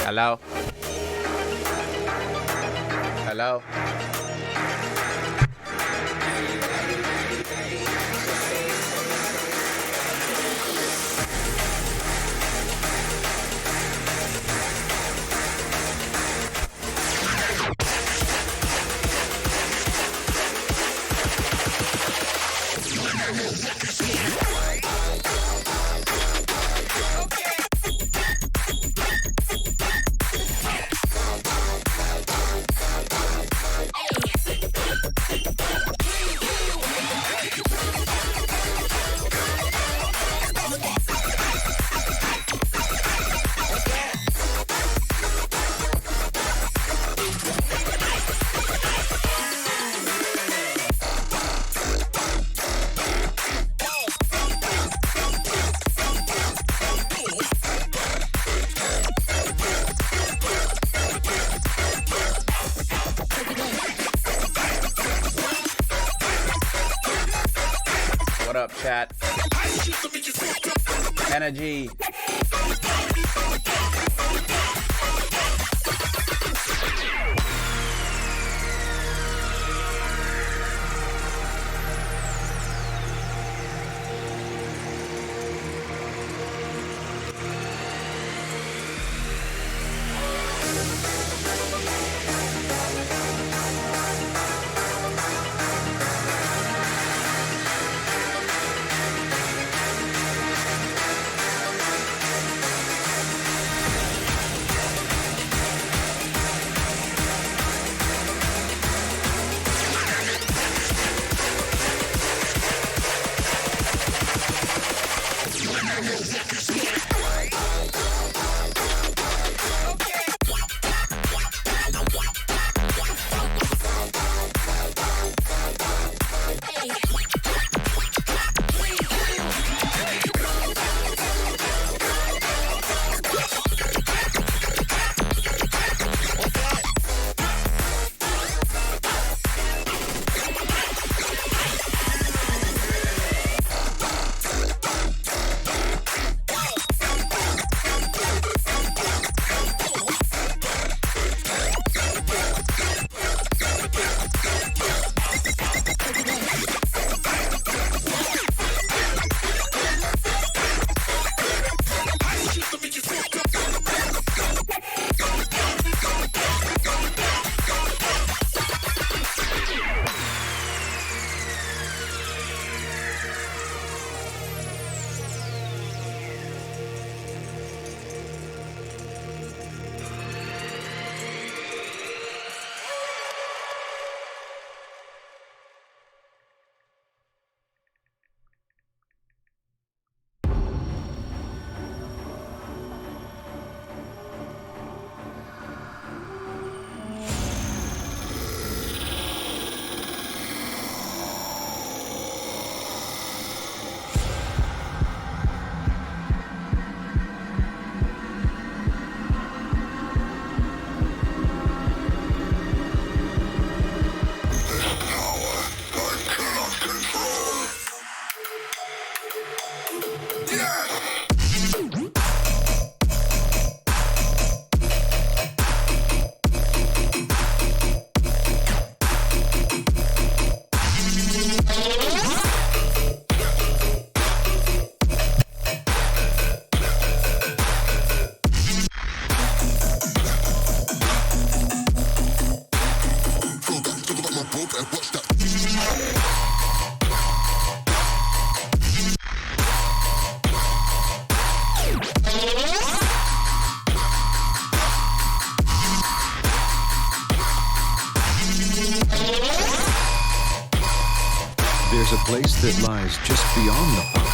Hello? Hello? What up, chat? Energy. There's a place that lies just beyond the pump.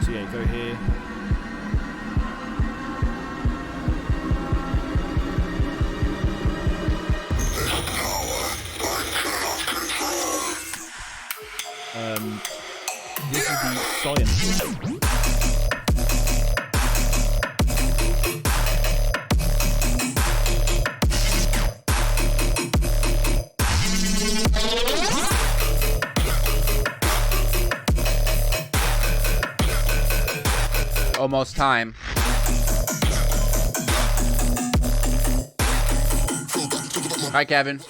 So yeah, go here. science. Almost time. Hi, Kevin.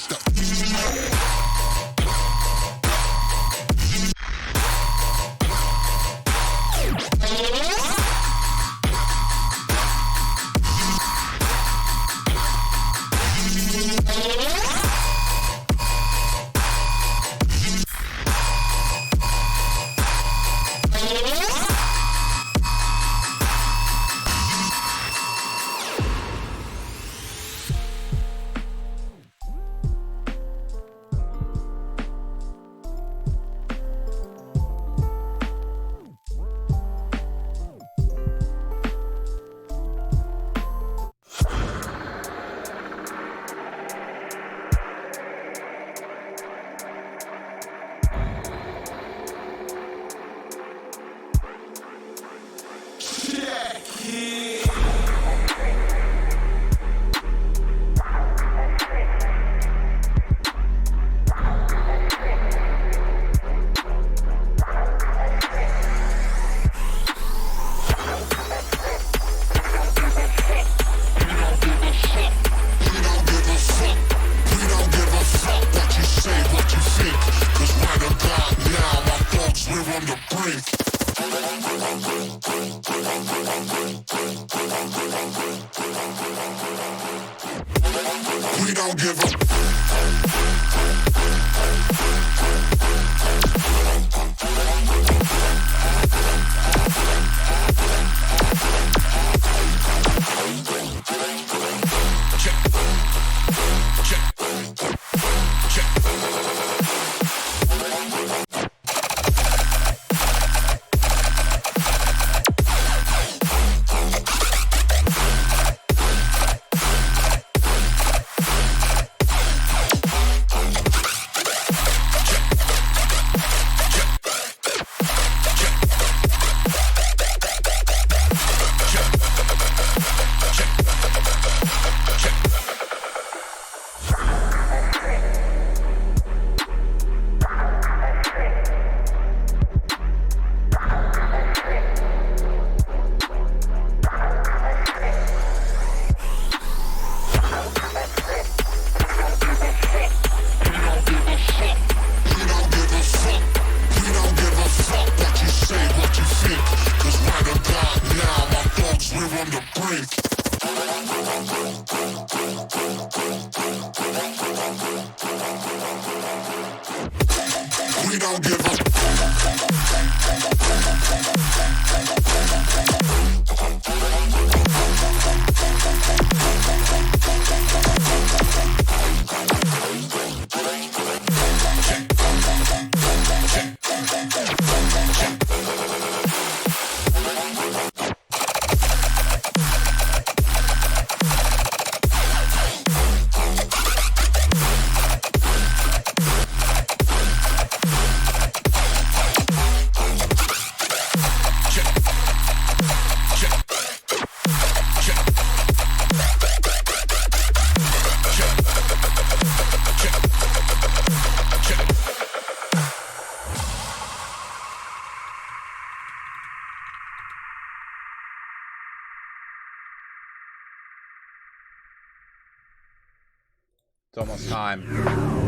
It's almost time.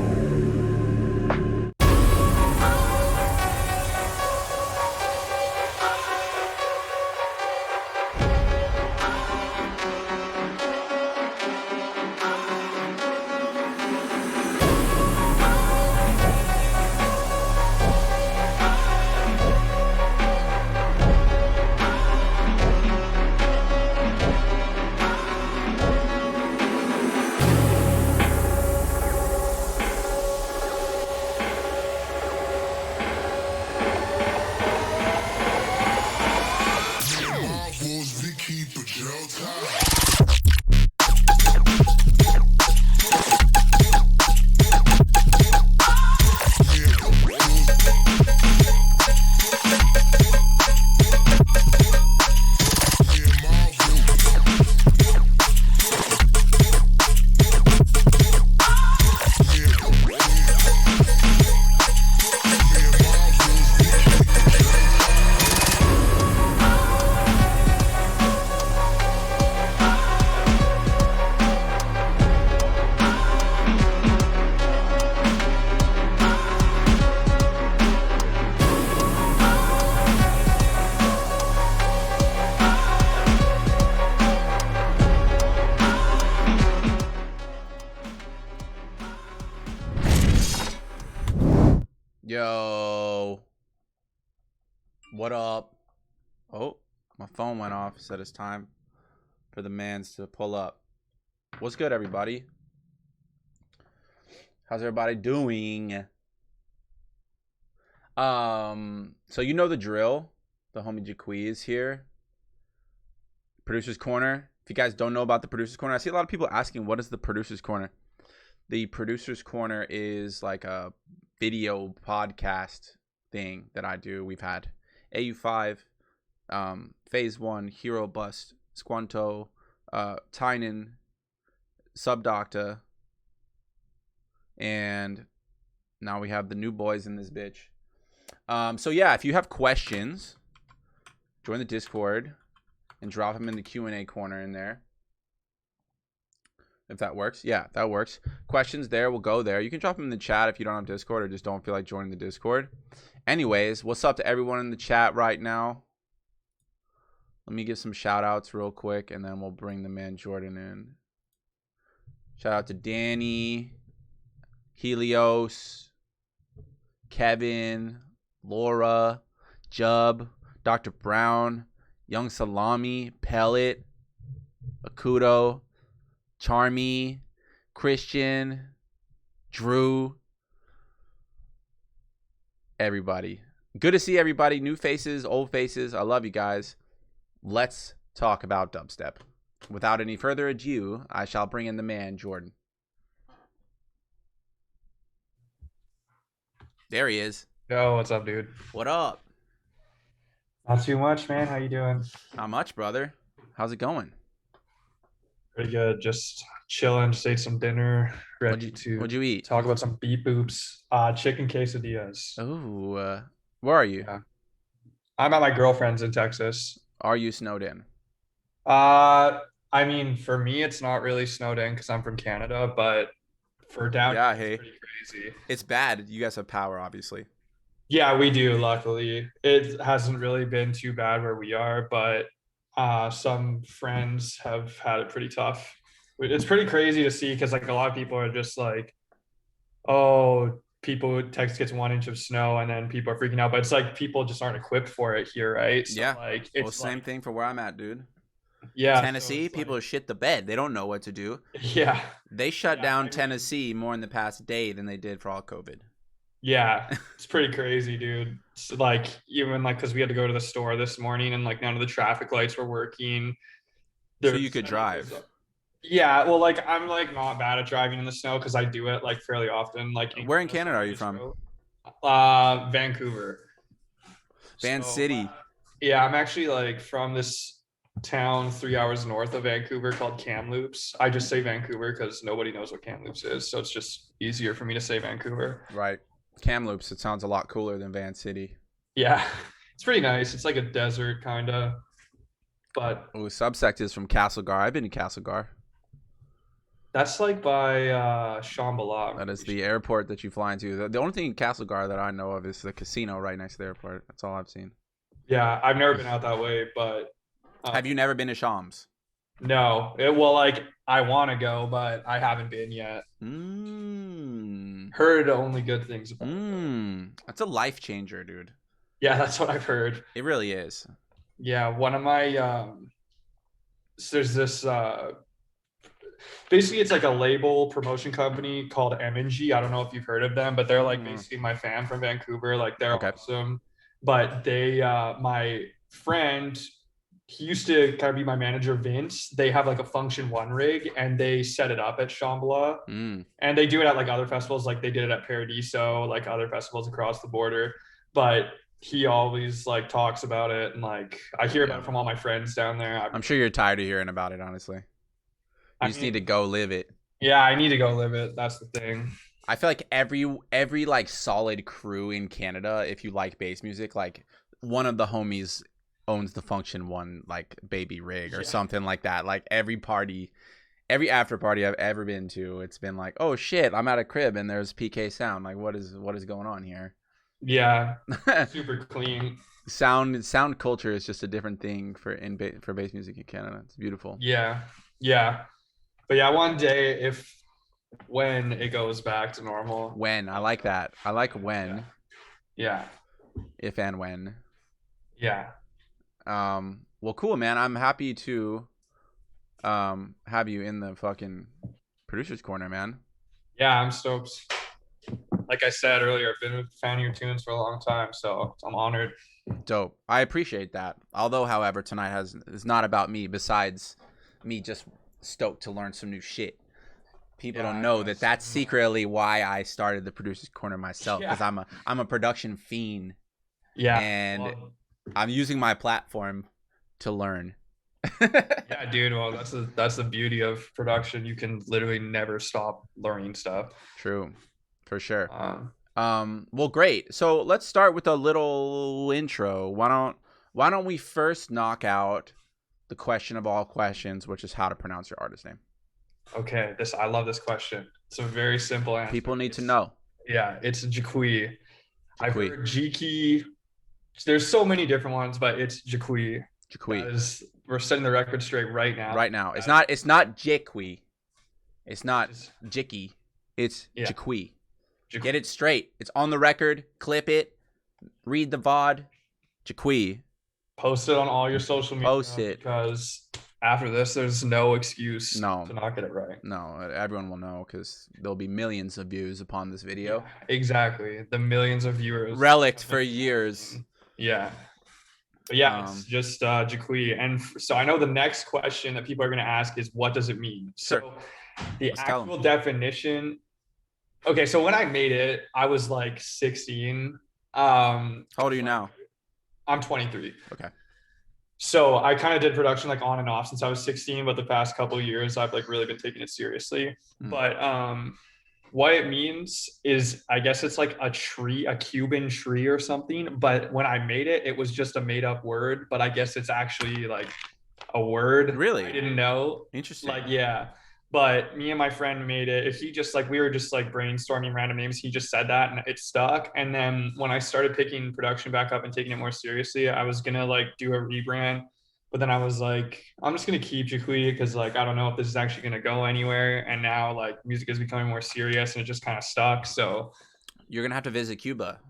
Yo. What up? Oh, my phone went off. Said it's time for the mans to pull up. What's good, everybody? How's everybody doing? So you know the drill. The homie Jiqui is here. Producer's Corner. If you guys don't know about the Producer's Corner, I see a lot of people asking, what is the Producer's Corner? The Producer's Corner is like a video podcast thing that I do. We've had AU5, Phase 1, Hero Bust, Squanto, Tynan, Subdocta, and now we have the new boys in this bitch. So yeah, if you have questions, join the Discord and drop them in the Q&A corner in there. If that works. Yeah, that works. Questions there will go there. You can drop them in the chat if you don't have Discord or just don't feel like joining the Discord. Anyways, what's up to everyone in the chat right now? Let me give some shout outs real quick and then we'll bring the man Jordan in. Shout out to Danny, Helios, Kevin, Laura, Jub, Dr. Brown, Young Salami, Pellet, Akudo, Charmy, Christian, Drew, everybody. Good to see everybody. New faces, old faces. I love you guys. Let's talk about dubstep. Without any further ado, I shall bring in the man, Jordan. There he is. Yo, what's up, dude? What up? Not too much, man. How you doing? Not much, brother. How's it going? Pretty good. Just chilling. Just ate some dinner. Ready What'd you eat? talk about some beef boops. Chicken quesadillas. Oh, where are you? Yeah. I'm at my girlfriend's in Texas. Are you snowed in? I mean, for me, it's not really snowed in because I'm from Canada, but for down Yeah, here, hey. it's pretty crazy. It's bad. You guys have power, obviously. Yeah, we do, luckily. It hasn't really been too bad where we are, but some friends have had it pretty tough. It's pretty crazy to see because like a lot of people are just like, oh, Texas gets 1 inch of snow and then people are freaking out, but it's like people just aren't equipped for it here, right? So Yeah. like Well, it's same thing for where I'm at, dude. yeah, so Tennessee, it's people shit the bed. They don't know what to do. yeah, They shut Yeah, down I mean- Tennessee more in the past day than they did for all COVID. yeah, it's pretty crazy, dude. It's like even like because we had to go to the store this morning and like none of the traffic lights were working. So you could drive. Yeah, well, like I'm like not bad at driving in the snow because I do it like fairly often. Like Where in Canada are you from? Vancouver. Van City. Yeah, I'm actually like from this town 3 hours north of Vancouver called Kamloops. I just say Vancouver because nobody knows what Kamloops is, so it's just easier for me to say Vancouver. Right. Kamloops. It sounds a lot cooler than Van City. Yeah, it's pretty nice. It's like a desert kind of, but Oh, Subsect is from Castlegar. I've been to Castlegar. that's like by Shambhala. That is the airport that you fly into. The only thing in Castlegar that I know of is the casino right next to the airport. That's all I've seen. Yeah, I've never been out that way, but Have you never been to Shams? no. Well, like I want to go, but I haven't been yet. Heard only good things about it. That's a life changer, dude. Yeah, that's what I've heard. It really is. Yeah, one of my so there's this basically it's like a label promotion company called M&G. I don't know if you've heard of them, but they're like basically my fan from Vancouver. Like they're awesome. But they my friend, he used to kind of be my manager, Vince. They have like a Function One rig and they set it up at Shambhala. And they do it at like other festivals, like they did it at Paradiso, like other festivals across the border. But he always like talks about it and like I hear about it from all my friends down there. I'm sure you're tired of hearing about it, honestly. You just need to go live it. Yeah, I need to go live it. That's the thing. I feel like every like solid crew in Canada, if you like bass music, like one of the homies owns the Function One like baby rig or something like that. Like every after party I've ever been to, it's been like, oh shit, I'm at a crib and there's PK sound. Like what is going on here? Yeah, super clean. Sound culture is just a different thing for bass music in Canada. It's beautiful. Yeah, but yeah, one day when it goes back to normal. When I like that. I like when. Yeah. if and when. Yeah. Well, cool, man. I'm happy to have you in the fucking producer's corner, man. Yeah, I'm stoked. Like I said earlier, I've been a fan of your tunes for a long time, so I'm honored. Dope. I appreciate that. Although, however, tonight is not about me. Besides me, just stoked to learn some new shit. People don't know that that's secretly why I started the producer's corner myself, because I'm a production fiend. Yeah. And I'm using my platform to learn. Yeah, dude. Well, that's the beauty of production. You can literally never stop learning stuff. True, for sure. Well, great. So let's start with a little intro. Why don't we first knock out the question of all questions, which is how to pronounce your artist name? Okay, I love this question. It's a very simple answer. People need to know. Yeah, it's Jiqui. I've heard Jiqui. There's so many different ones, but it's Jiqui. Jiqui. We're setting the record straight right now. Right now. It's not Jiqui. It's not Jiqui. It's Jiqui. Get it straight. It's on the record. Clip it. Read the VOD. Jiqui. Post it on all your social media. Post it. Because after this, there's no excuse to not get it right. No, everyone will know because there'll be millions of views upon this video. Yeah, exactly. The millions of viewers. Relict for years. Yeah. But yeah, it's just Jiqui. And so I know the next question that people are going to ask is, what does it mean? Sure. So the actual definition. Okay, so when I made it, I was like 16. How old are you now? I'm 23. Okay. So I kind of did production like on and off since I was 16, but the past couple of years I've like really been taking it seriously. But what it means is, I guess it's like a Cuban tree or something. But when I made it, it was just a made up word. But I guess it's actually like a word. Really? I didn't know. Interesting. Like, yeah. But me and my friend made it. He just like, we were just like brainstorming random names. He just said that and it stuck. And then when I started picking production back up and taking it more seriously, I was going to like do a rebrand. But then I was like, I'm just going to keep Jiqui because like, I don't know if this is actually going to go anywhere. And now like music is becoming more serious and it just kind of stuck. So you're going to have to visit Cuba.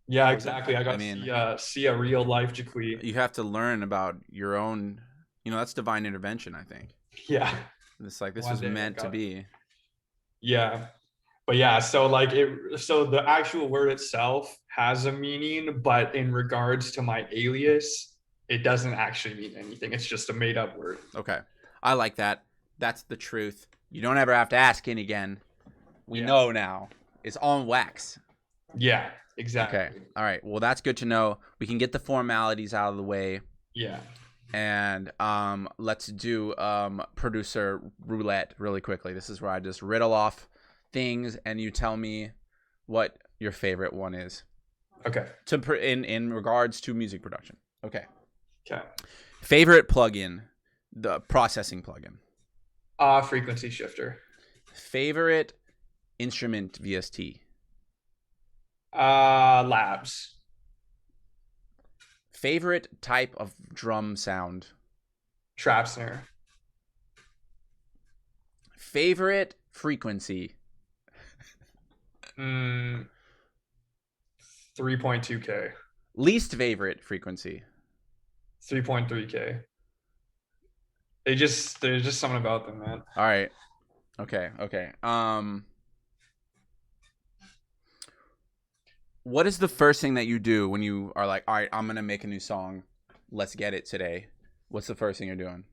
Yeah, exactly. I got to see a real life Jiqui. You have to learn about your own, that's divine intervention, I think. Yeah. It's like, this was meant to be. Yeah. But yeah, so like so the actual word itself has a meaning, but in regards to my alias, it doesn't actually mean anything. It's just a made up word. Okay. I like that. That's the truth. You don't ever have to ask it again. We know now. It's on wax. Yeah, exactly. Okay. All right. Well, that's good to know. We can get the formalities out of the way. Yeah. And let's do producer roulette really quickly. This is where I just riddle off things and you tell me what your favorite one is. Okay. In regards to music production. Okay. Okay. Favorite plugin, the processing plugin. Frequency shifter. Favorite instrument VST. Labs. Favorite type of drum sound. Trap snare. Favorite frequency. 3.2K. Least favorite frequency. 3.3K. There's just something about them, man. All right. Okay. What is the first thing that you do when you are like, all right, I'm gonna make a new song, let's get it today? What's the first thing you're doing?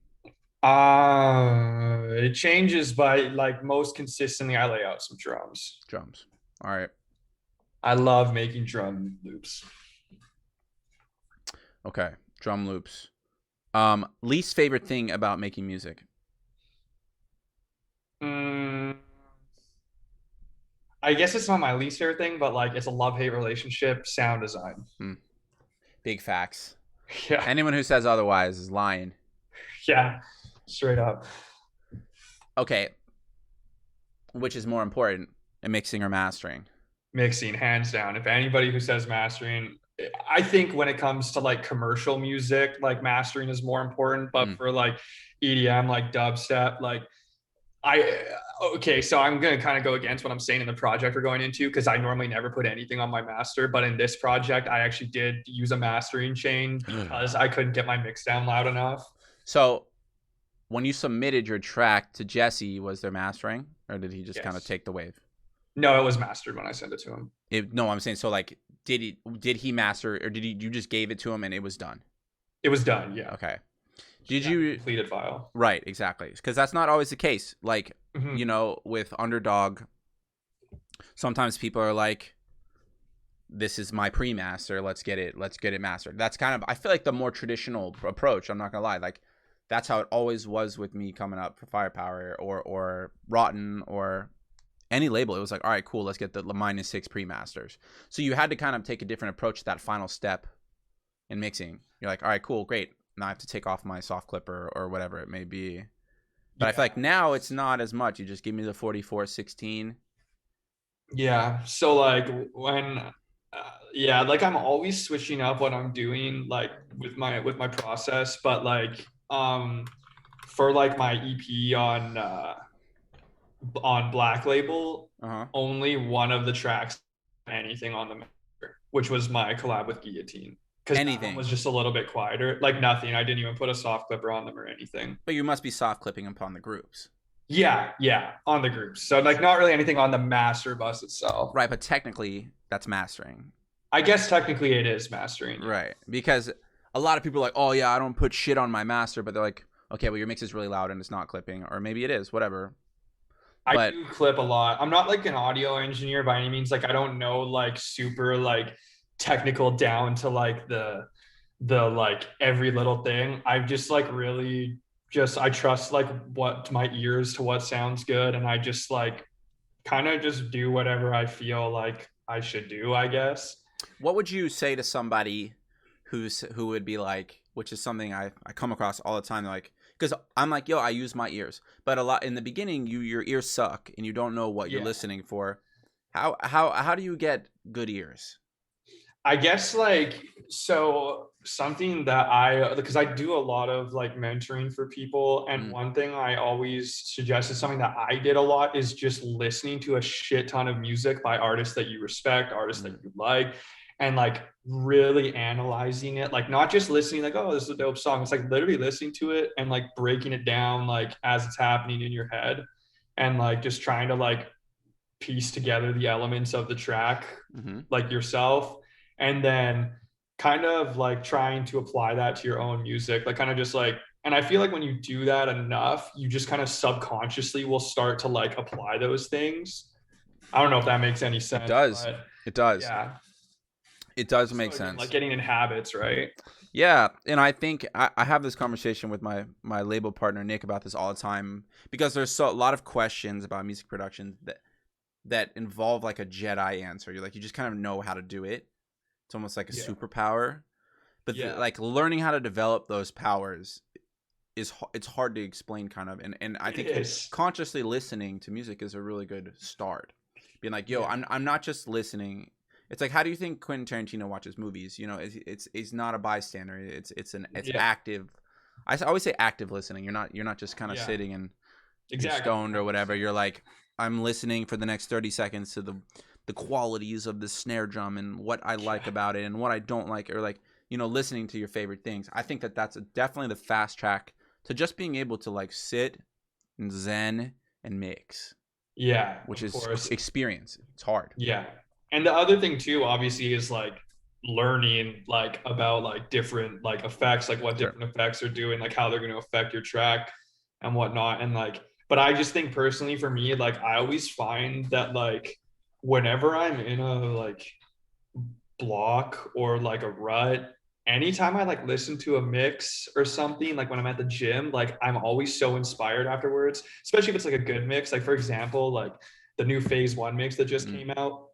It changes, but like most consistently, I lay out some drums. All right. I love making drum loops. Okay, drum loops. Least favorite thing about making music. I guess it's not my least favorite thing, but like it's a love-hate relationship. Sound design. Big facts. Yeah. Anyone who says otherwise is lying. Yeah, straight up. Okay. Which is more important, mixing or mastering? Mixing, hands down. If anybody who says mastering, I think when it comes to like commercial music, like mastering is more important. But for like EDM, like dubstep, like Okay, so I'm gonna kind of go against what I'm saying in the project we're going into because I normally never put anything on my master, but in this project I actually did use a mastering chain because I couldn't get my mix down loud enough. So when you submitted your track to Jesse, was there mastering, or did he just kind of Yes. take the wave? No, it was mastered when I sent it to him. No, I'm saying, so like, did he master, or you just gave it to him and it was done? It was done, yeah. Okay. He Did had the you completed file. Right, exactly. Because that's not always the case. Like, Mhm. with Underdog, sometimes people are like, this is my pre-master, let's get it mastered. That's kind of, I feel like, the more traditional approach. I'm not gonna lie. Like, that's how it always was with me coming up for Firepower or Rotten or any label. It was like, all right, cool, let's get the -6 pre-masters. So you had to kind of take a different approach to that final step in mixing. You're like, all right, cool, great, now I have to take off my soft clipper or whatever it may be. But I feel like now it's not as much. You just give me the 4416. Yeah. So like when yeah, like I'm always switching up what I'm doing like with my process, but like for like my EP on Black Label, Uh-huh. only one of the tracks anything on the master, which was my collab with Guillotine. Because that one Anything. was just a little bit quieter. Like nothing. I didn't even put a soft clipper on them or anything. But you must be soft clipping upon the groups. Yeah, yeah, on the groups. So like not really anything on the master bus itself. Right, but technically that's mastering. I guess technically it is mastering. Yeah. Right. Because a lot of people are like, oh yeah, I don't put shit on my master, but they're like, okay, well your mix is really loud and it's not clipping, or maybe it is, whatever. I But do clip a lot. I'm not like an audio engineer by any means. Like I don't know like super like technical down to like the like every little thing. I just like really just I trust like what my ears to what sounds good, and I just like kind of just do whatever I feel like I should do, I guess. what would you say to somebody who would be like, which is something I come across all the time, like, because I'm like, yo, I use my ears, but a lot in the beginning, your ears suck and you don't know what you're Yeah. listening for. How do you get good ears? I guess like so something that I because I do a lot of like mentoring for people, and one thing I always suggest is something that I did a lot is just listening to a shit ton of music by artists that you respect, artists that you like, and like really analyzing it, like not just listening like, oh, this is a dope song. It's like literally listening to it and like breaking it down like as it's happening in your head, and like just trying to like piece together the elements of the track Mm-hmm. like yourself, and then kind of like trying to apply that to your own music, like kind of just like, and I feel like when you do that enough you just kind of subconsciously will start to like apply those things. I don't know if that makes any sense. It does. But It does. yeah, It does so make again, sense. like getting in habits, right? Yeah, and I think I have this conversation with my label partner Nick about this all the time, because there's a lot of questions about music production that involve like a Jedi answer. You're like, you just kind of know how to do it. It's almost like a superpower. But like learning how to develop those powers it's hard to explain, kind of, and I think consciously listening to music is a really good start. Being like, yo, I'm not just listening. It's like, how do you think Quentin Tarantino watches movies? It's not a bystander. It's active. I always say active listening. You're not just kind of sitting and you're stoned or whatever. You're like, I'm listening for the next 30 seconds to the qualities of the snare drum and what I like about it and what I don't like, or like, listening to your favorite things. I think that's definitely the fast track to just being able to like sit and zen and mix. Yeah, which is experience. It's hard. Yeah. And the other thing too, obviously, is like learning like about like different like effects, like what different effects are doing, like how they're going to affect your track and whatnot. And like, but I just think personally for me, like I always find that like whenever I'm in a like block or like a rut, anytime I like listen to a mix or something, like when I'm at the gym, like I'm always so inspired afterwards, especially if it's like a good mix. Like for example, like the new Phase One mix that just came out.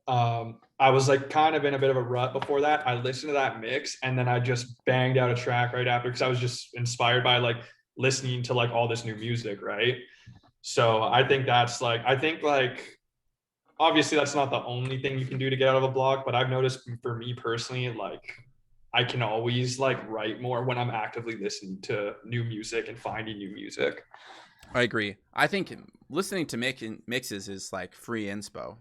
I was like kind of in a bit of a rut before that. I listened to that mix and then I just banged out a track right after because I was just inspired by like listening to like all this new music, right? So I think that's like, I think like obviously that's not the only thing you can do to get out of a block, but I've noticed for me personally, like I can always like write more when I'm actively listening to new music and finding new music. I agree. I think listening to mixes is like free inspo.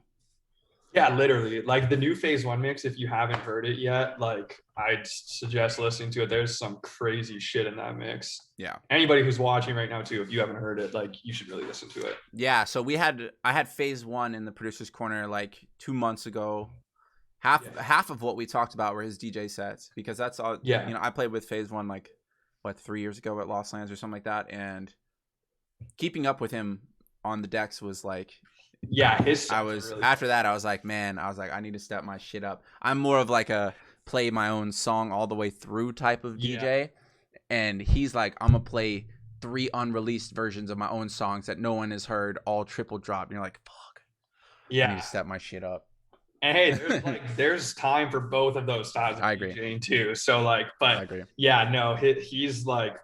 Yeah, literally. Like the new Phase One mix, if you haven't heard it yet, like I'd suggest listening to it. There's some crazy shit in that mix. Yeah. Anybody who's watching right now too, if you haven't heard it, like you should really listen to it. Yeah. So I had Phase One in the producer's corner like 2 months ago. Half of what we talked about were his DJ sets, because that's all. Yeah. You know, I played with Phase One like 3 years ago at Lost Lands or something like that, and keeping up with him on the decks was like. Yeah, after that I was like, man, I need to step my shit up. I'm more of like a play my own song all the way through type of DJ, and he's like, I'm gonna play 3 unreleased versions of my own songs that no one has heard, all triple drop. And you're like, fuck. Yeah, I need to step my shit up. And hey, there's time for both of those styles of DJing too. So like, but I agree. Yeah, no, he's like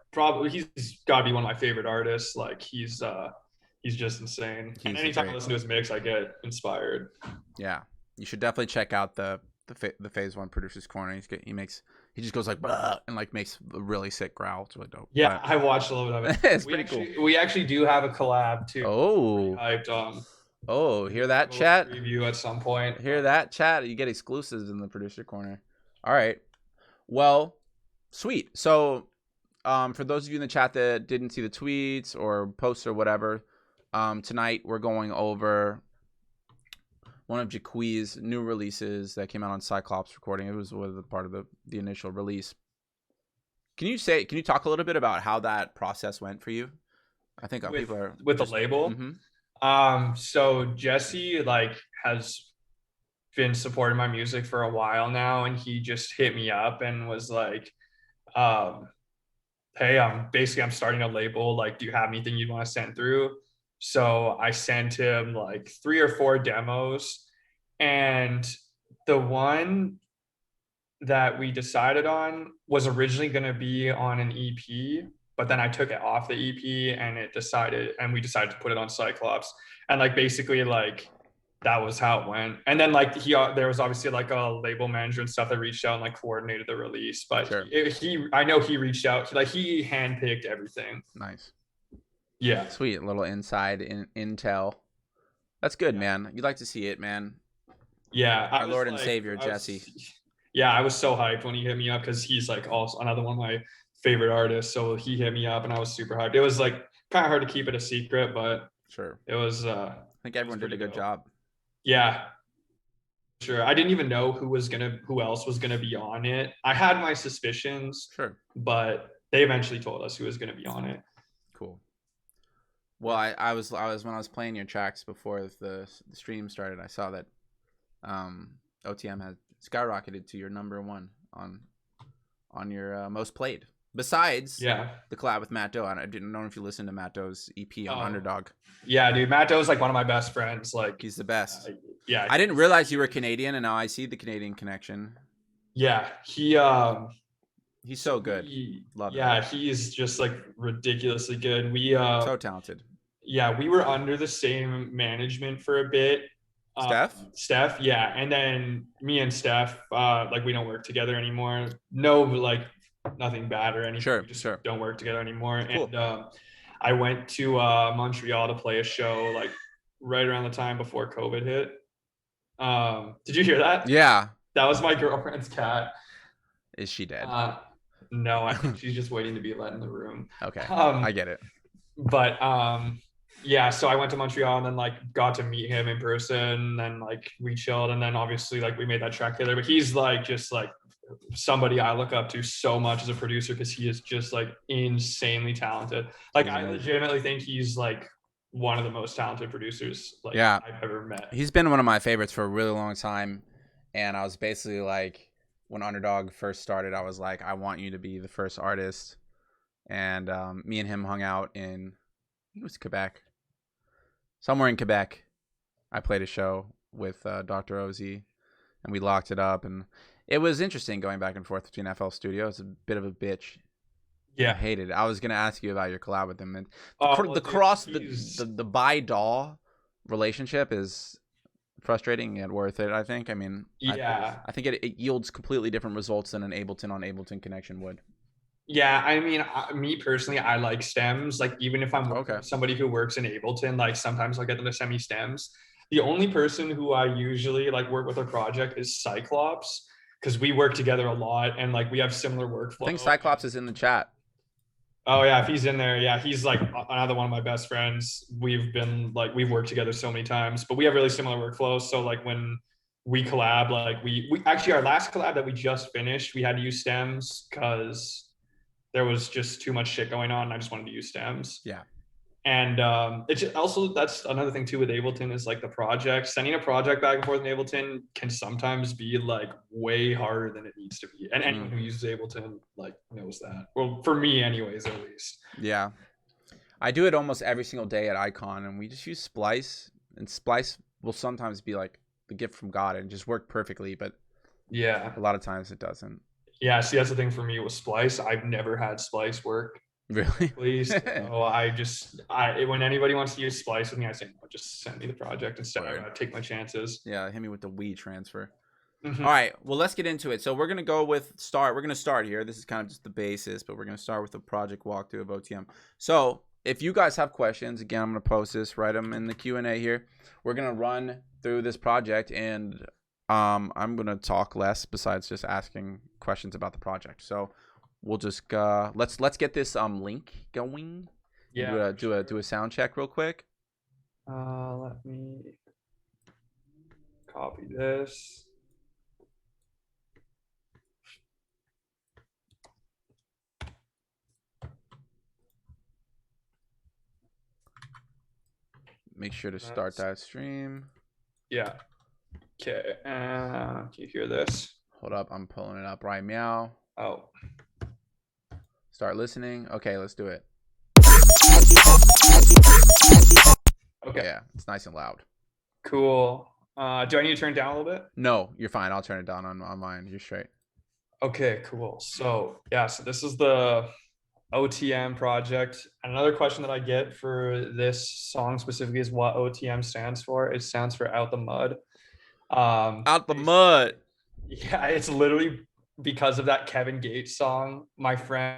he's got to be one of my favorite artists. Like he's just insane. And anytime I listen to his mix, I get inspired. Yeah, you should definitely check out the Phase One Producers Corner. He just goes like and like makes a really sick growl. It's really dope. Yeah, I watched a little bit of it. It's pretty cool. We actually do have a collab too. Oh, hyped on. Oh, hear that, chat? Review at some point. Hear that, chat? You get exclusives in the producer corner. All right. Well, sweet. So, for those of you in the chat that didn't see the tweets or posts or whatever, tonight we're going over one of Jiqui's new releases that came out on Cyclops Recording. It was part of the initial release. Can you talk a little bit about how that process went for you? I think people are with the label. Mm-hmm. So Jesse has been supporting my music for a while now, and he just hit me up and was like, hey, I'm starting a label. Like, do you have anything you'd want to send through? So I sent him like 3 or 4 demos, and the one that we decided on was originally going to be on an EP, but then I took it off the EP and we decided to put it on Cyclops. And like, basically like that was how it went. And then like there was obviously like a label manager and stuff that reached out and like coordinated the release, but sure. I know he reached out, like he handpicked everything. Nice. Yeah. Sweet. Little inside intel. That's good, man. You'd like to see it, man. Yeah. Our Lord and Savior, Jesse. Yeah. I was so hyped when he hit me up, because he's like also another one of my favorite artist. So he hit me up and I was super hyped. It was like kind of hard to keep it a secret, but sure, it was I think everyone did a good job. Yeah, sure. I didn't even know who else was gonna be on it. I had my suspicions, sure, but they eventually told us who was gonna be on it. Cool. Well, I was when I was playing your tracks before the stream started, I saw that OTM had skyrocketed to your #1 on your most played. Besides the collab with Matt Doe. I didn't know if you listened to Matt Doe's EP on Underdog. Yeah, dude. Matt Doe's like one of my best friends. Like, he's the best. Yeah. I didn't realize you were Canadian, and now I see the Canadian connection. Yeah. He's so good. Love it. Yeah, he's just like ridiculously good. So talented. Yeah, we were under the same management for a bit. Steph, yeah. And then me and Steph, like we don't work together anymore. No, like nothing bad or anything. Sure, we just don't work together anymore. Cool. And I went to Montreal to play a show like right around the time before COVID hit. Did you hear that? Yeah. That was my girlfriend's cat. Is she dead? No, I think she's just waiting to be let in the room. Okay. I get it. But yeah, so I went to Montreal and then like got to meet him in person, and then like we chilled, and then obviously like we made that track together. But he's like just like somebody I look up to so much as a producer, because he is just like insanely talented. Like I legitimately think he's like one of the most talented producers like I've ever met. He's been one of my favorites for a really long time, and I was basically like, when Underdog first started, I was like, I want you to be the first artist. And me and him hung out in, it was Quebec, somewhere in Quebec. I played a show with Dr. Ozzy, and we locked it up, and it was interesting going back and forth between FL Studio. It's a bit of a bitch. Yeah, I hated it. I was gonna ask you about your collab with him, and the by-DAW relationship is frustrating and worth it. I think. I mean, I think it yields completely different results than an Ableton on Ableton connection would. Yeah, I mean, me personally, I like stems. Like, even if I'm working Okay. with somebody who works in Ableton, like sometimes I'll get them to send me stems. The only person who I usually like work with a project is Cyclops, because we work together a lot and like we have similar I think workflow. Cyclops is in the chat. Oh yeah, if he's in there, yeah, he's like another one of my best friends. We've worked together so many times, but we have really similar workflows. So like when we collab, like we actually our last collab that we just finished, we had to use stems because there was just too much shit going on. And I just wanted to use stems. Yeah. And it's also, that's another thing too with Ableton is like the project. Sending a project back and forth in Ableton can sometimes be like way harder than it needs to be. And anyone who uses Ableton like knows that. Well, for me anyways, at least. Yeah. I do it almost every single day at Icon, and we just use Splice, and Splice will sometimes be like the gift from God and just work perfectly, but yeah, a lot of times it doesn't. Yeah, see, that's the thing for me with Splice. I've never had Splice work. Really? Please. So when anybody wants to use Splice with me, I say, no, just send me the project instead. I take my chances. Yeah, hit me with the Wii transfer. Mhm. All right, well, let's get into it. So we're going to go with start. We're going to start here. This is kind of just the basis, but we're going to start with the project walkthrough of OTM. So if you guys have questions, again, I'm going to post this, write them in the Q&A here. We're going to run through this project, and I'm going to talk less besides just asking questions about the project. So we'll just let's get this link going. Yeah. Do a sound check real quick. Let me copy this. Make sure to start that stream. Yeah. Okay. Can you hear this? Hold up, I'm pulling it up right now. Oh. Start listening. Okay, let's do it. Okay. Yeah, it's nice and loud. Cool. Do I need to turn it down a little bit? No, you're fine. I'll turn it down on mine. You're straight. Okay, cool. So this is the OTM project. Another question that I get for this song specifically is what OTM stands for. It stands for Out the Mud. Out the mud. Yeah, it's literally because of that Kevin Gates song. My friend,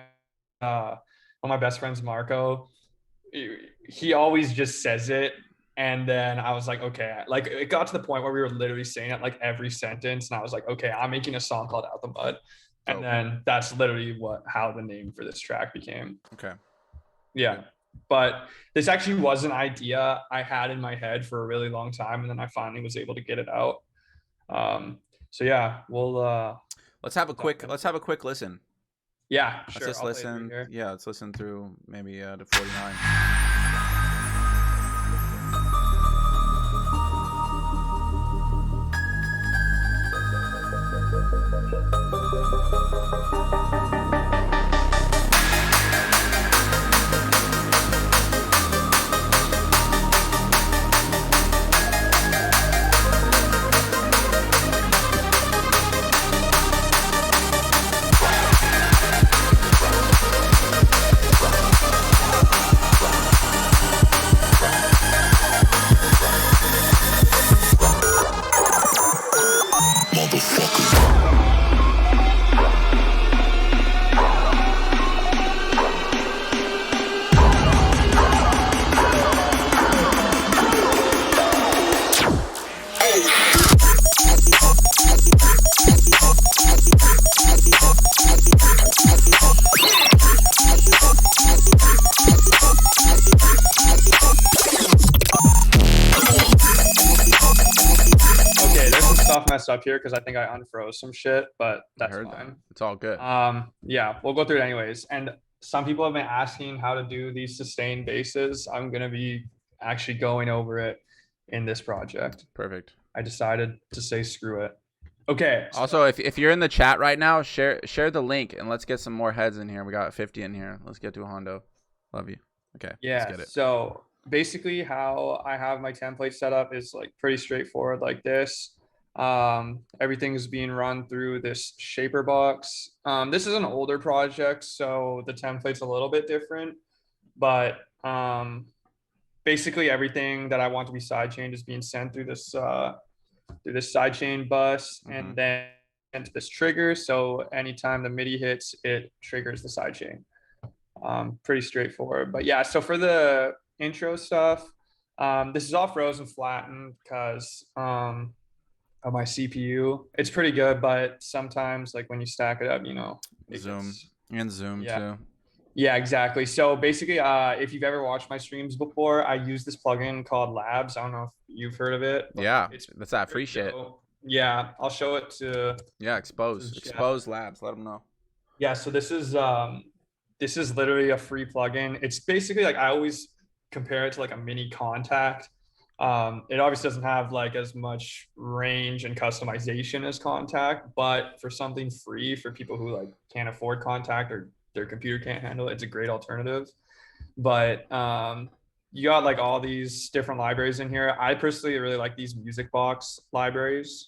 one of my best friends, Marco, he always just says it. And then I was like, okay, like it got to the point where we were literally saying it like every sentence. And I was like, okay, I'm making a song called Out the Mud. And then that's literally how the name for this track became. Okay. Yeah. But this actually was an idea I had in my head for a really long time. And then I finally was able to get it out. So yeah, we'll let's have a quick listen. Yeah, Let's sure. just listen. Yeah, let's listen through maybe to 49. Messed up here because I think I unfroze some shit, but that's fine. That. It's all good. Yeah, we'll go through it anyways. And some people have been asking how to do these sustained basses. I'm gonna be actually going over it in this project. Perfect. I decided to say screw it. Okay. Also, if you're in the chat right now, share the link and let's get some more heads in here. We got 50 in here. Let's get to a Hondo. Love you. Okay. Yeah. Let's get it. So basically, how I have my template set up is like pretty straightforward, like this. Everything is being run through this shaper box. This is an older project, so the template's a little bit different, but basically everything that I want to be sidechained is being sent through this sidechain bus, and then into this trigger. So anytime the MIDI hits, it triggers the sidechain. Pretty straightforward. But yeah, so for the intro stuff, this is all frozen flattened because of my CPU. It's pretty good, but sometimes like when you stack it up, you know, Zoom too. Yeah, exactly. So basically, if you've ever watched my streams before, I use this plugin called Labs. I don't know if you've heard of it. Yeah, that's that free shit. Yeah, I'll show it to. Yeah, expose Labs. Let them know. Yeah, so this is literally a free plugin. It's basically like I always compare it to like a mini Contact. It obviously doesn't have like as much range and customization as Contact, but for something free for people who like can't afford Contact or their computer can't handle it, it's a great alternative. But you got like all these different libraries in here. I personally really like these music box libraries.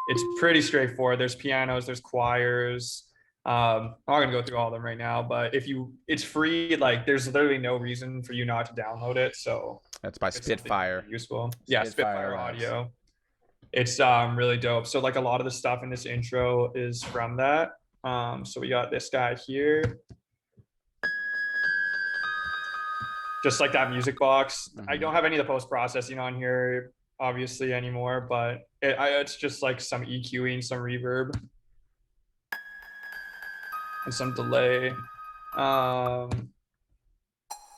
It's pretty straightforward. There's pianos, there's choirs. I'm not gonna go through all of them right now, but it's free. Like, there's literally no reason for you not to download it. So that's by Spitfire. Useful, yeah. Spitfire Audio. It's really dope. So like a lot of the stuff in this intro is from that. So we got this guy here, just like that music box. I don't have any of the post processing on here obviously anymore, but it's just like some EQing, some reverb, and some delay.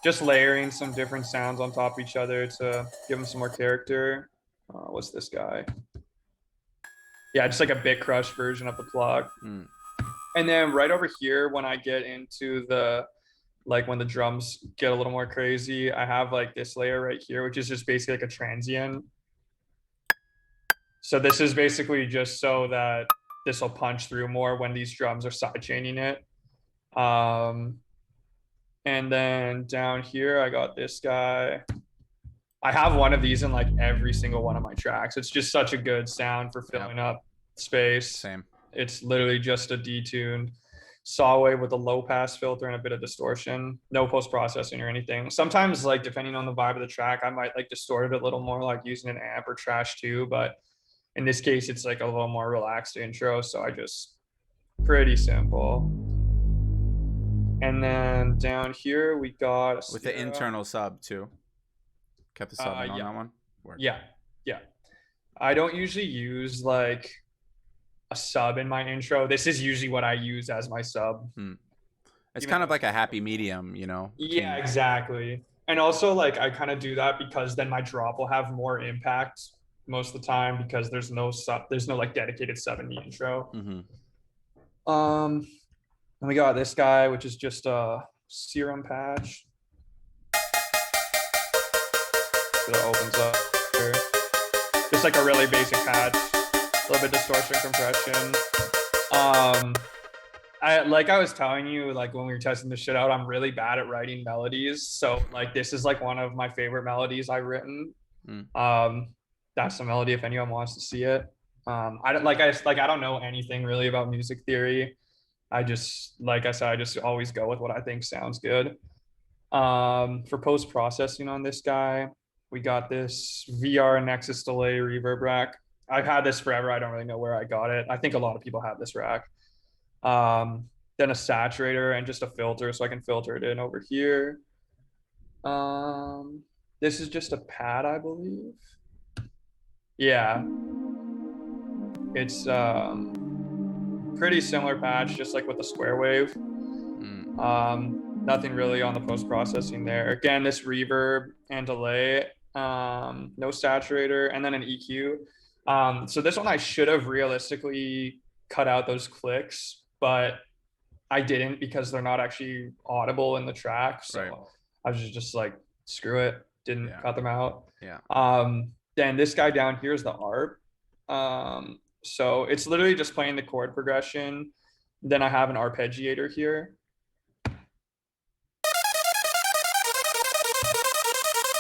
Just layering some different sounds on top of each other to give them some more character. What's this guy? Yeah, just like a bit crush version of the plug. And then right over here, when I get into when the drums get a little more crazy, I have like this layer right here, which is just basically like a transient. So this is basically just so that this will punch through more when these drums are sidechaining it. And then down here, I got this guy. I have one of these in like every single one of my tracks. It's just such a good sound for filling up space. Same. It's literally just a detuned saw wave with a low pass filter and a bit of distortion. No post processing or anything. Sometimes, like depending on the vibe of the track, I might like distort it a little more, like using an amp or trash too. But in this case, it's like a little more relaxed intro. So pretty simple. And then down here we got with the internal sub too. Kept the sub on that one. Work. Yeah. I don't usually use like a sub in my intro. This is usually what I use as my sub. It's kind of like a happy medium, you know? Yeah, exactly. And also like I kind of do that because then my drop will have more impact most of the time because there's no like dedicated sub in the intro. And we got this guy, which is just a serum patch. It opens up here. Just like a really basic patch. A little bit distortion, compression. I was telling you, like when we were testing this shit out, I'm really bad at writing melodies. So like this is like one of my favorite melodies I've written. That's the melody if anyone wants to see it. I don't know anything really about music theory. I just always go with what I think sounds good. For post processing on this guy, we got this VR Nexus delay reverb rack. I've had this forever. I don't really know where I got it. I think a lot of people have this rack. Then a saturator and just a filter so I can filter it in over here. This is just a pad, I believe. Yeah. It's pretty similar patch, just like with the square wave. Nothing really on the post processing there. Again, this reverb and delay, no saturator, and then an EQ. So this one I should have realistically cut out those clicks, but I didn't because they're not actually audible in the track. So I was just like, screw it, didn't cut them out. Then this guy down here is the ARP. So it's literally just playing the chord progression. Then I have an arpeggiator here.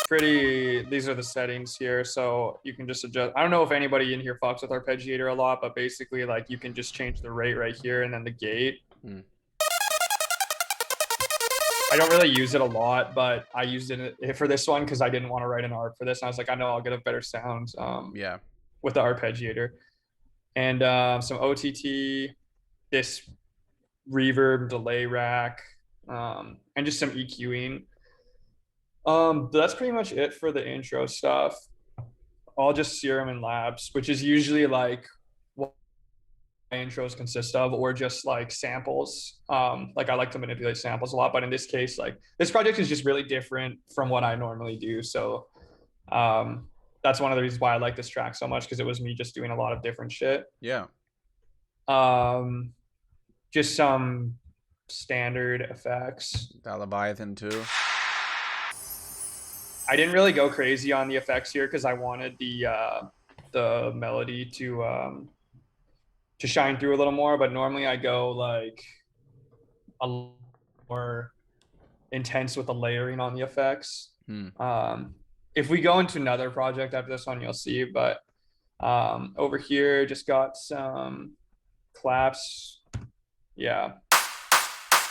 These are the settings here. So you can just adjust. I don't know if anybody in here fucks with arpeggiator a lot, but basically like you can just change the rate right here and then the gate. I don't really use it a lot, but I used it for this one because I didn't want to write an ARP for this. And I was like, I know I'll get a better sound with the arpeggiator. and some OTT, this reverb delay rack, and just some EQing. But that's pretty much it for the intro stuff. All just Serum and Labs, which is usually like what my intros consist of, or just like samples. Like I like to manipulate samples a lot, but in this case, like this project is just really different from what I normally do. So that's one of the reasons why I like this track so much, because it was me just doing a lot of different shit. Yeah. Just some standard effects. That Leviathan too. I didn't really go crazy on the effects here because I wanted the melody to shine through a little more. But normally I go like a little more intense with the layering on the effects. If we go into another project after this one, you'll see. But over here, just got some claps. Yeah,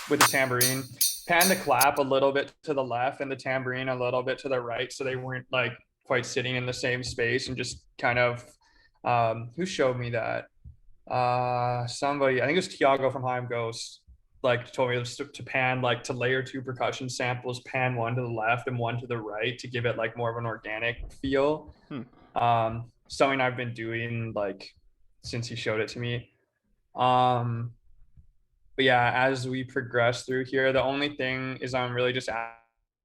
with the tambourine. Pan the clap a little bit to the left and the tambourine a little bit to the right, so they weren't like quite sitting in the same space, and just kind of who showed me that? Somebody, I think it was Tiago from Heim Ghost, like told me to pan, like to layer two percussion samples, pan one to the left and one to the right to give it like more of an organic feel. Something I've been doing like since he showed it to me. But yeah, as we progress through here, the only thing is I'm really just at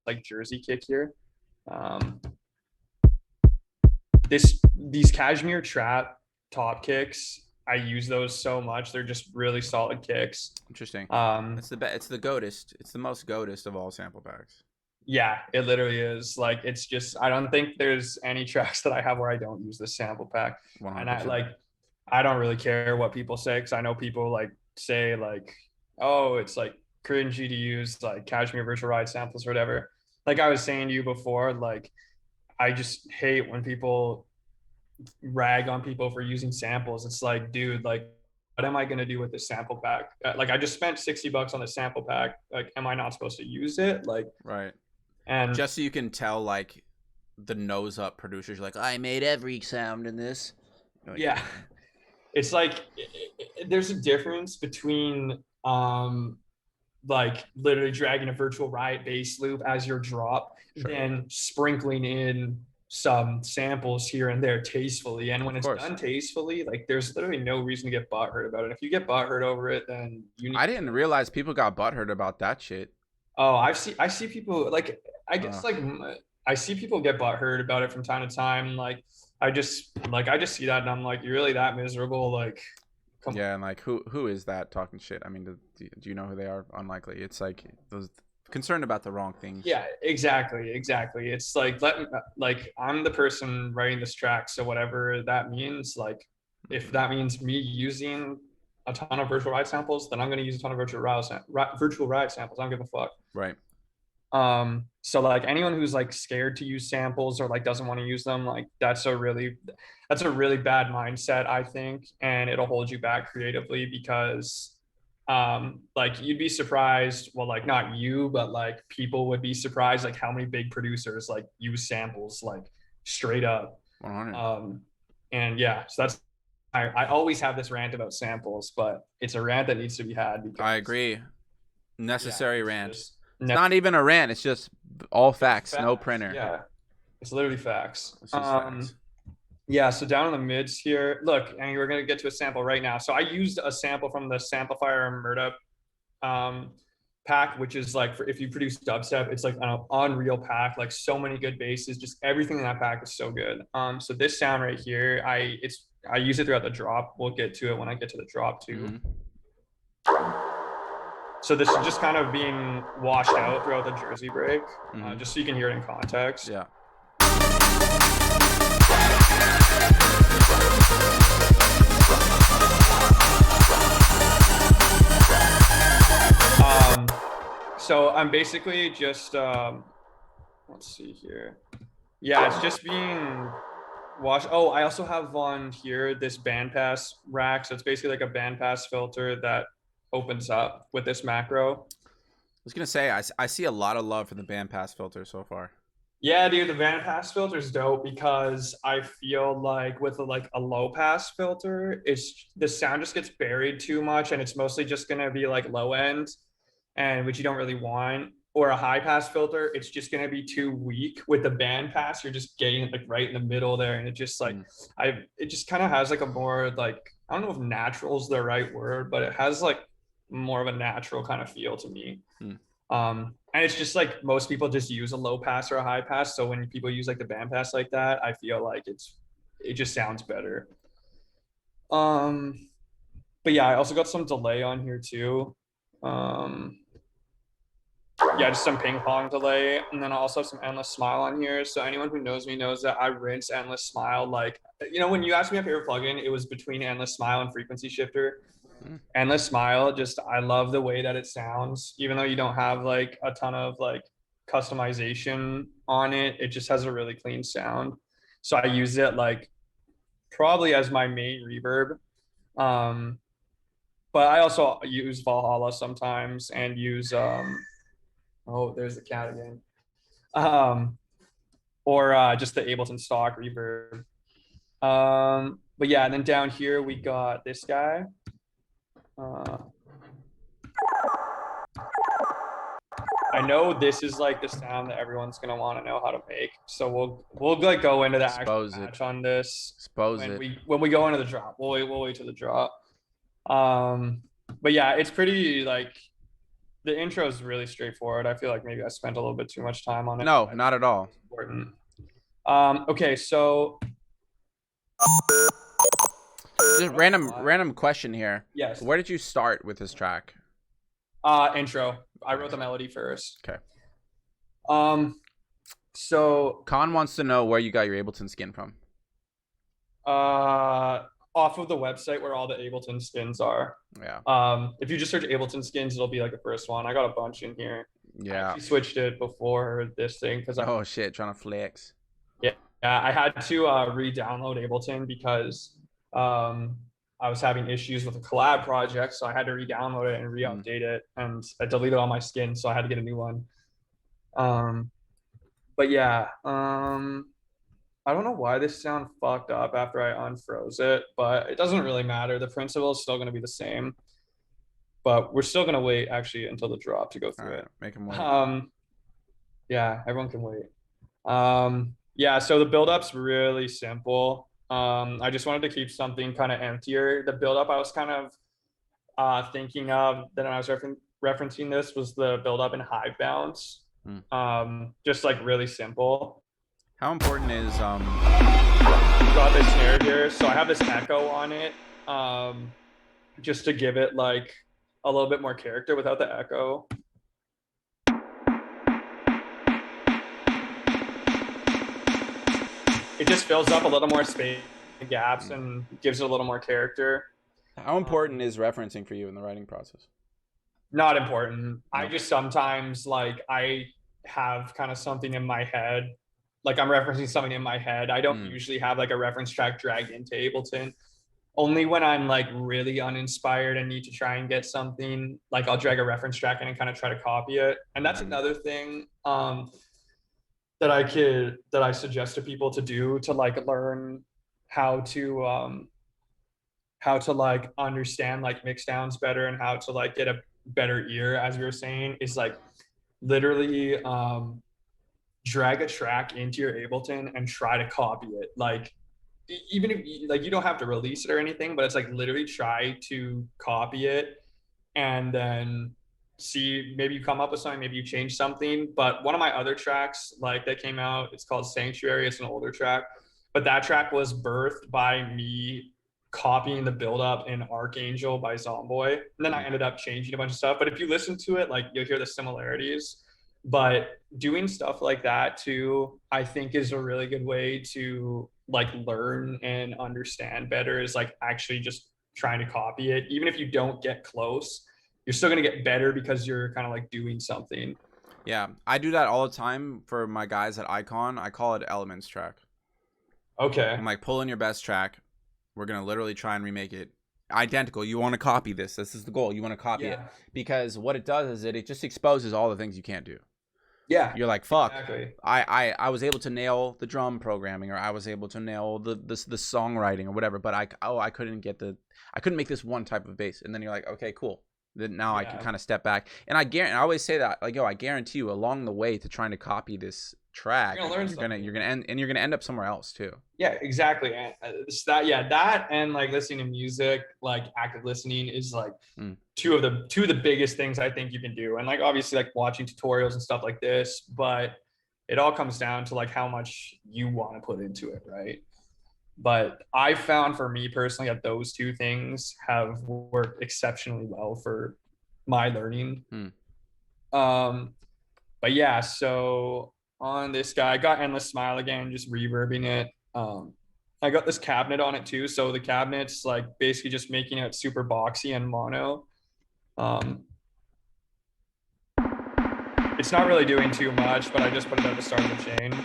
like Jersey kick here. These Cashmere Trap top kicks, I use those so much. They're just really solid kicks. Interesting. It's the goatest. It's the most goatest of all sample packs. Yeah, it literally is. Like, it's just, I don't think there's any tracks that I have where I don't use this sample pack. 100%. And I don't really care what people say, because I know people like say like, oh, it's like cringy to use like Cashmere virtual ride samples or whatever. Like I was saying to you before, like I just hate when people rag on people for using samples. It's like, dude, like what am I going to do with this sample pack? Like I just spent $60 on the sample pack. Like, am I not supposed to use it? Like, right. And just so you can tell like the nose up producers, like, I made every sound in this. Like, yeah. It's like there's a difference between like literally dragging a virtual riot bass loop as your drop, then sprinkling in some samples here and there tastefully. And when it's done tastefully, like there's literally no reason to get butthurt about it. If you get butthurt over it, then you need I didn't realize people got butthurt about that shit. Oh, I see people like, I guess like I see people get butthurt about it from time to time. Like I just see that and I'm like, you're really that miserable? Like, come on. And like who is that talking shit? I mean, do you know who they are? Unlikely. It's like those concerned about the wrong things. Yeah, exactly. It's like I'm the person writing this track, so whatever that means, like if that means me using a ton of virtual ride samples, then I'm going to use a ton of virtual ride samples. I don't give a fuck. Right. So like anyone who's like scared to use samples or like doesn't want to use them, like that's a really bad mindset, I think, and it'll hold you back creatively, because like you'd be surprised, well, like not you, but like people would be surprised like how many big producers like use samples like straight up. 100. And yeah, so that's I always have this rant about samples, but it's a rant that needs to be had. Because, I agree. Necessary rant. It's not even a rant. It's just all facts. No printer. Yeah, it's literally facts. Facts. Yeah, so down in the mids here, look, and we're going to get to a sample right now. So I used a sample from the Samplifier Murda pack, which is like, for if you produce dubstep, it's like an unreal pack, like so many good basses, just everything in that pack is so good. So this sound right here, I use it throughout the drop. We'll get to it when I get to the drop too. So this is just kind of being washed out throughout the Jersey break, just so you can hear it in context. Yeah. So I'm basically just, let's see here. Yeah, it's just being washed. Oh, I also have on here this bandpass rack. So it's basically like a bandpass filter that opens up with this macro. I was going to say, I see a lot of love for the bandpass filter so far. Yeah, dude, the band pass filter is dope because I feel like with a low pass filter, it's the sound just gets buried too much and it's mostly just gonna be like low end and which you don't really want. Or a high pass filter, it's just gonna be too weak. With the band pass, you're just getting it like right in the middle there, and it just like it just kind of has like a more like I don't know if natural is the right word, but it has like more of a natural kind of feel to me. And it's just like most people just use a low pass or a high pass. So when people use like the band pass like that, I feel like it just sounds better. Um, but yeah, I also got some delay on here too. Um, yeah, just some ping pong delay, and then I also have some endless smile on here. So anyone who knows me knows that I rinse endless smile. Like when you asked me my favorite plugin, it was between endless smile and frequency shifter. Endless smile, just I love the way that it sounds, even though you don't have like a ton of like customization on it. It just has a really clean sound. So I use it like probably as my main reverb. Um, but I also use Valhalla sometimes and use oh, there's the cat again. Um, or just the Ableton stock reverb. But yeah, and then down here we got this guy. I know this is like the sound that everyone's gonna want to know how to make, so we'll like go into the actual match on this when we go into the drop. We'll wait to the drop. But yeah, it's pretty like the intro is really straightforward. I feel like maybe I spent a little bit too much time on it. No, not at all. Important. Okay, so just random question here. Yes. Where did you start with this track? Intro. I wrote the melody first. Okay. So Khan wants to know where you got your Ableton skin from. Off of the website where all the Ableton skins are. Yeah. If you just search Ableton skins, it'll be like the first one. I got a bunch in here. Yeah. I switched it before this thing because oh shit, trying to flex. Yeah, I had to re-download Ableton because I was having issues with a collab project, so I had to re-download it and re-update it, and I deleted all my skins, so I had to get a new one. But yeah, I don't know why this sound fucked up after I unfroze it, but it doesn't really matter. The principle is still going to be the same, but we're still going to wait actually until the drop to go through it. Make them wait. Yeah, everyone can wait. Yeah, so the build-up's really simple. I just wanted to keep something kind of emptier. The build-up I was kind of thinking of that I was referencing this was the build-up in Hive Bounce. Just like really simple. How important is got this snare here, so I have this echo on it, just to give it like a little bit more character without the echo. It just fills up a little more space and gaps and gives it a little more character. How important is referencing for you in the writing process? Not important. No. I just sometimes like I have kind of something in my head. Like I'm referencing something in my head. I don't usually have like a reference track dragged into Ableton. Only when I'm like really uninspired and need to try and get something, like I'll drag a reference track in and kind of try to copy it. And that's another thing that I suggest to people to do to like learn how to like understand like mix downs better and how to like get a better ear, as we were saying, is like literally drag a track into your Ableton and try to copy it. Like even if like you don't have to release it or anything, but it's like literally try to copy it and then see, maybe you come up with something, maybe you change something. But one of my other tracks like that came out, it's called Sanctuary. It's an older track, but that track was birthed by me copying the build up in Archangel by Zomboy. And then I ended up changing a bunch of stuff. But if you listen to it, like you'll hear the similarities. But doing stuff like that too, I think is a really good way to like learn and understand better, is like actually just trying to copy it. Even if you don't get close, you're still going to get better because you're kind of like doing something. Yeah, I do that all the time for my guys at Icon. I call it elements track. Okay. I'm like, pull in your best track. We're going to literally try and remake it identical. You want to copy this. This is the goal. You want to copy it. Because what it does is it just exposes all the things you can't do. Yeah, You're like, fuck, exactly. I was able to nail the drum programming, or I was able to nail the songwriting or whatever, but I couldn't make this one type of bass. And then you're like, okay, cool. Then now I can Yeah. kind of step back. And I always say that, like, yo, I guarantee you along the way to trying to copy this track, You're gonna learn something. you're gonna end up somewhere else too. Yeah, exactly. And that and like listening to music, like active listening is like two of the biggest things I think you can do. And like obviously like watching tutorials and stuff like this, but it all comes down to like how much you want to put into it, right? But I found for me personally that those two things have worked exceptionally well for my learning. But yeah, so on this guy, I got Endless Smile again, just reverbing it. I got this cabinet on it too. So the cabinet's like basically just making it super boxy and mono. It's not really doing too much, but I just put it at the start of the chain.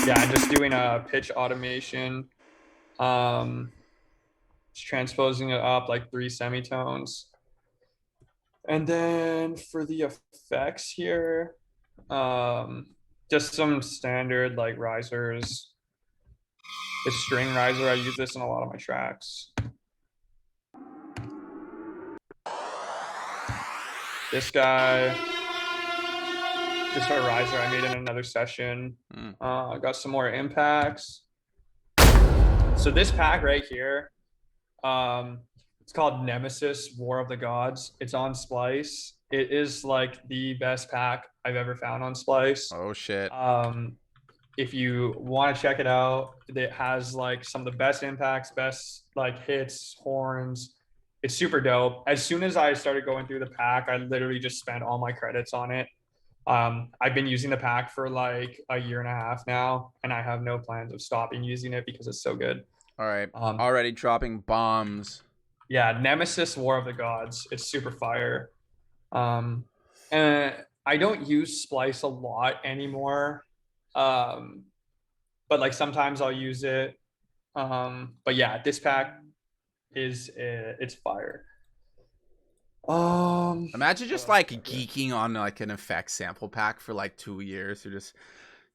Yeah, I'm just doing a pitch automation. Just transposing it up like 3 semitones. And then for the effects here, just some standard like risers. The string riser, I use this in a lot of my tracks. This guy, just a riser I made in another session. I got some more impacts. So this pack right here, it's called Nemesis War of the Gods. It's on Splice. It is like the best pack I've ever found on Splice. Oh shit. If you want to check it out, it has like some of the best impacts, best like hits, horns. It's super dope. As soon as I started going through the pack, I literally just spent all my credits on it. I've been using the pack for like a year and a half now, and I have no plans of stopping using it because it's so good. All right. Already dropping bombs. Yeah, Nemesis War of the Gods. It's super fire. And I don't use Splice a lot anymore. But like sometimes I'll use it. But yeah, this pack it's fire. Imagine just like geeking on like an effect sample pack for like 2 years, or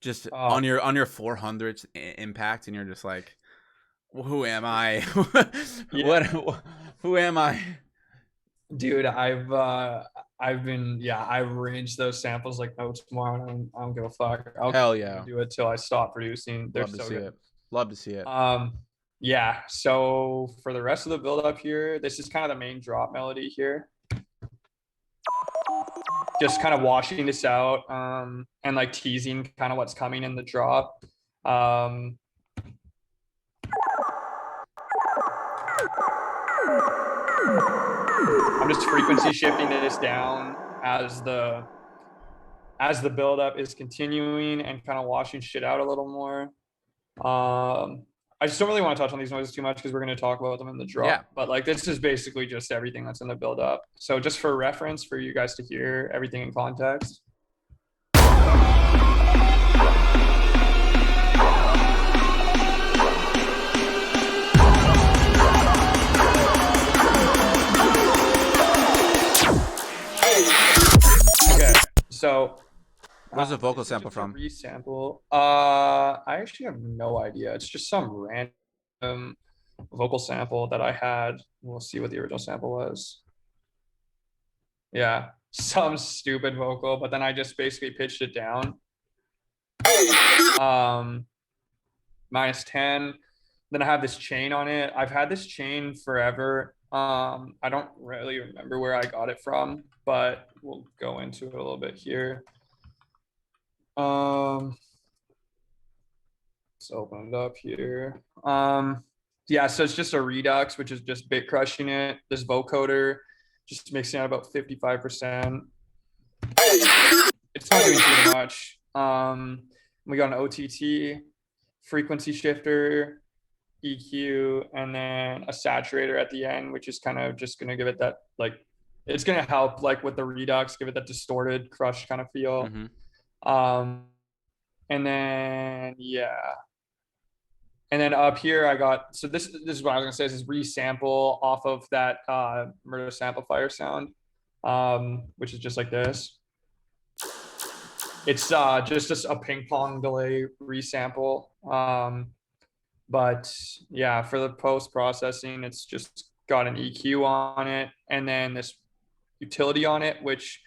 just on your 400th impact, and you're just like, well, who am I? Who am I? Dude, I've arranged those samples like no tomorrow. I don't give a fuck. Hell yeah. Do it till I stop producing. They're Love to so see good. it. Love to see it. Yeah. So for the rest of the build up here, this is kind of the main drop melody here. Just kind of washing this out, and like teasing kind of what's coming in the drop. I'm just frequency shifting this down as the buildup is continuing and kind of washing shit out a little more. I just don't really want to touch on these noises too much because we're going to talk about them in the drop. Yeah. But like this is basically just everything that's in the buildup. So just for reference for you guys to hear everything in context. Okay, so where's the vocal sample from? Resample. I actually have no idea. It's just some random vocal sample that I had. We'll see what the original sample was. Yeah, some stupid vocal, but then I just basically pitched it down. -10. Then I have this chain on it. I've had this chain forever. I don't really remember where I got it from, but we'll go into it a little bit here. Let's open it up here. Yeah, so it's just a redux, which is just bit crushing it. This vocoder, just mixing out about 55%. It's not doing too much. We got an OTT, frequency shifter, EQ, and then a saturator at the end, which is kind of just going to give it that, like, it's going to help like with the redux, give it that distorted crush kind of feel. And then, yeah. And then up here I got, so this is what I was gonna say, this is resample off of that Murder Samplifier sound. which is just like this. It's just a ping pong delay resample. But yeah, for the post processing, it's just got an EQ on it, and then this utility on it, which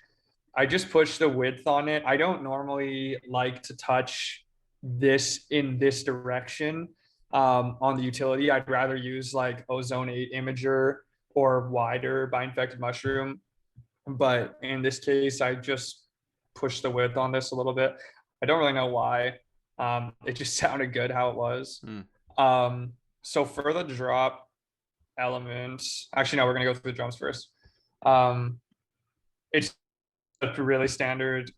I just push the width on it. I don't normally like to touch this in this direction on the utility. I'd rather use like Ozone 8 Imager or wider by Infected Mushroom. But in this case, I just push the width on this a little bit. I don't really know why. It just sounded good how it was. So for the drop elements, actually, no, we're going to go through the drums first. It's a really standard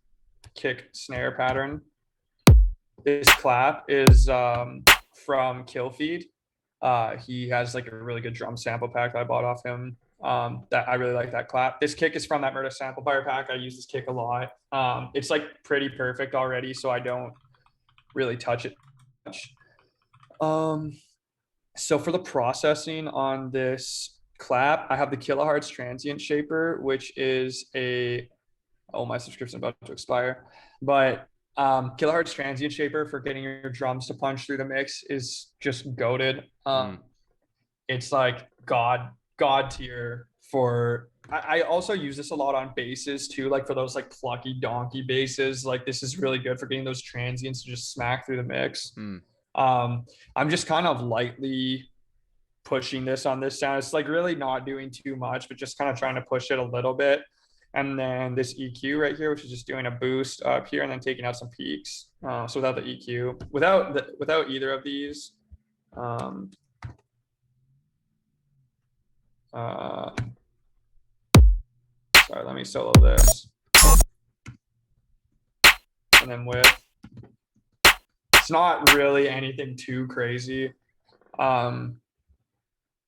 kick snare pattern. This clap is from Killfeed. He has like a really good drum sample pack that I bought off him. That I really like that clap. This kick is from that Murder Samplifier pack. I use this kick a lot. It's like pretty perfect already, so I don't really touch it much. So for the processing on this clap, I have the Kilohertz Transient Shaper, which is my subscription about to expire. But Kilohertz Transient Shaper for getting your drums to punch through the mix is just goated. It's like God tier for. I also use this a lot on basses too, like for those like plucky donkey basses. Like this is really good for getting those transients to just smack through the mix. I'm just kind of lightly pushing this on this sound. It's like really not doing too much, but just kind of trying to push it a little bit. And then this EQ right here, which is just doing a boost up here and then taking out some peaks. So without the EQ, without either of these, sorry, let me solo this. And then with, it's not really anything too crazy.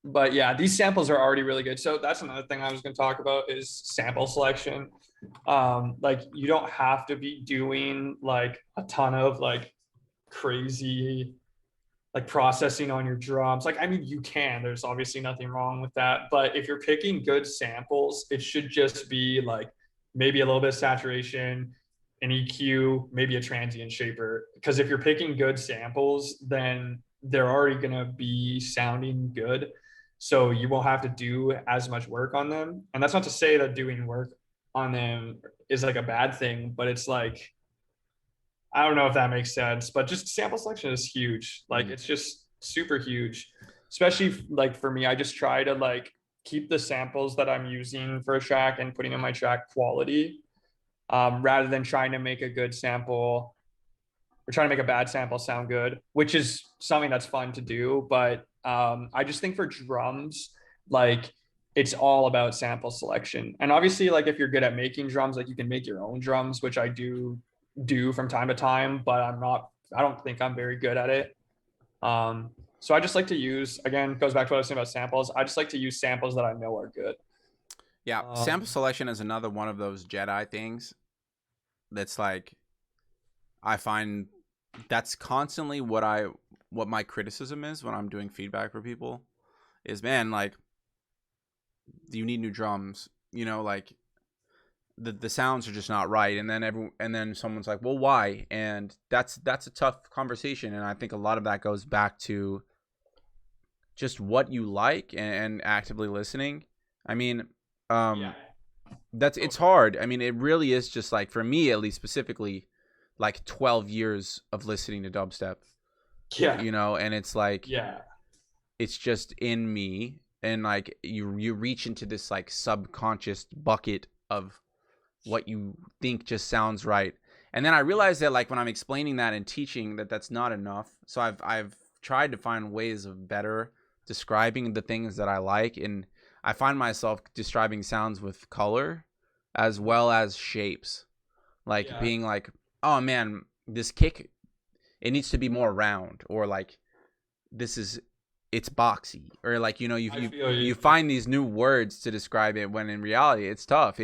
But yeah, these samples are already really good. So that's another thing I was going to talk about is sample selection. Like you don't have to be doing like a ton of like crazy like processing on your drums. Like, I mean, you can, there's obviously nothing wrong with that. But if you're picking good samples, it should just be like maybe a little bit of saturation, an EQ, maybe a transient shaper. Because if you're picking good samples, then they're already going to be sounding good. So you won't have to do as much work on them. And that's not to say that doing work on them is like a bad thing, but it's like, I don't know if that makes sense, but just sample selection is huge. Like it's just super huge, especially like for me, I just try to like keep the samples that I'm using for a track and putting in my track quality, rather than trying to make a good sample or trying to make a bad sample sound good, which is something that's fun to do. But I just think for drums, like it's all about sample selection. And obviously, like if you're good at making drums, like you can make your own drums, which I do from time to time, but I don't think I'm very good at it. So I just like to use, again, goes back to what I was saying about samples. I just like to use samples that I know are good. Yeah. Sample selection is another one of those Jedi things that's like, I find that's constantly what my criticism is when I'm doing feedback for people is, man, like, do you need new drums? You know, like the sounds are just not right. And then someone's like, well, why? And that's a tough conversation. And I think a lot of that goes back to just what you like and actively listening. I mean, it's hard. I mean, it really is just like, for me, at least specifically, like 12 years of listening to dubstep. Yeah. You know, and it's like, it's just in me. And like you reach into this like subconscious bucket of what you think just sounds right. And then I realized that like when I'm explaining that and teaching that's not enough. So I've tried to find ways of better describing the things that I like. And I find myself describing sounds with color as well as shapes. Like being like, oh man, this kick, it needs to be more round, or like it's boxy, or like, you know, you find these new words to describe it when in reality it's tough.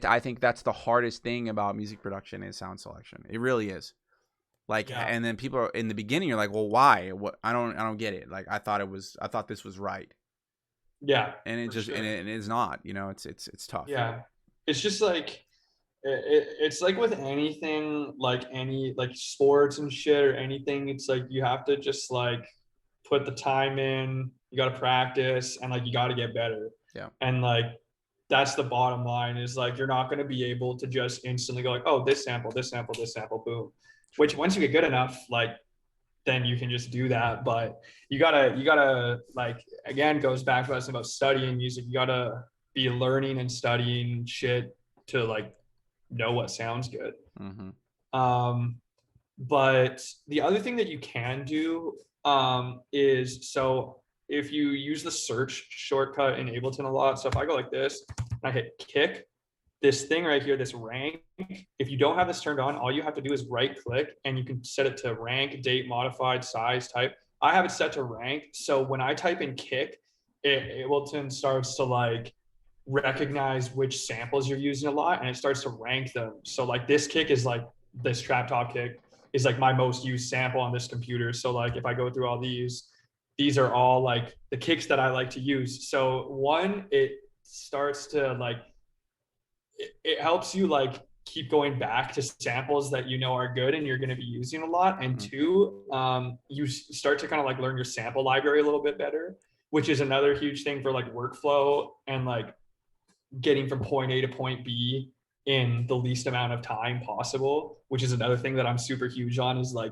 I think that's the hardest thing about music production is sound selection. It really is. Like, and then people are, in the beginning, you're like, well, why? What? I don't get it. Like, I thought this was right. Yeah. And it just, and it is not, you know, it's tough. Yeah. it's just like it's like with anything, like any like sports and shit or anything, it's like you have to just like put the time in, you got to practice, and like you got to get better. Yeah. And like that's the bottom line, is like you're not going to be able to just instantly go like, oh, this sample, this sample, this sample, boom. Which once you get good enough, like then you can just do that. But you gotta like, again, goes back to us about studying music. You gotta be learning and studying shit to like know what sounds good. But the other thing that you can do is, so if you use the search shortcut in Ableton a lot, so if I go like this and I hit kick, this thing right here, this rank, if you don't have this turned on, all you have to do is right click and you can set it to rank, date, modified, size, type. I have it set to rank. So when I type in kick, Ableton starts to like recognize which samples you're using a lot, and it starts to rank them. So like this kick is like, this trap top kick is like my most used sample on this computer. So like if I go through all these are all like the kicks that I like to use. So one, it starts to like, it helps you like keep going back to samples that you know are good and you're going to be using a lot. And two, you start to kind of like learn your sample library a little bit better, which is another huge thing for like workflow and like getting from point A to point B in the least amount of time possible, which is another thing that I'm super huge on, is like,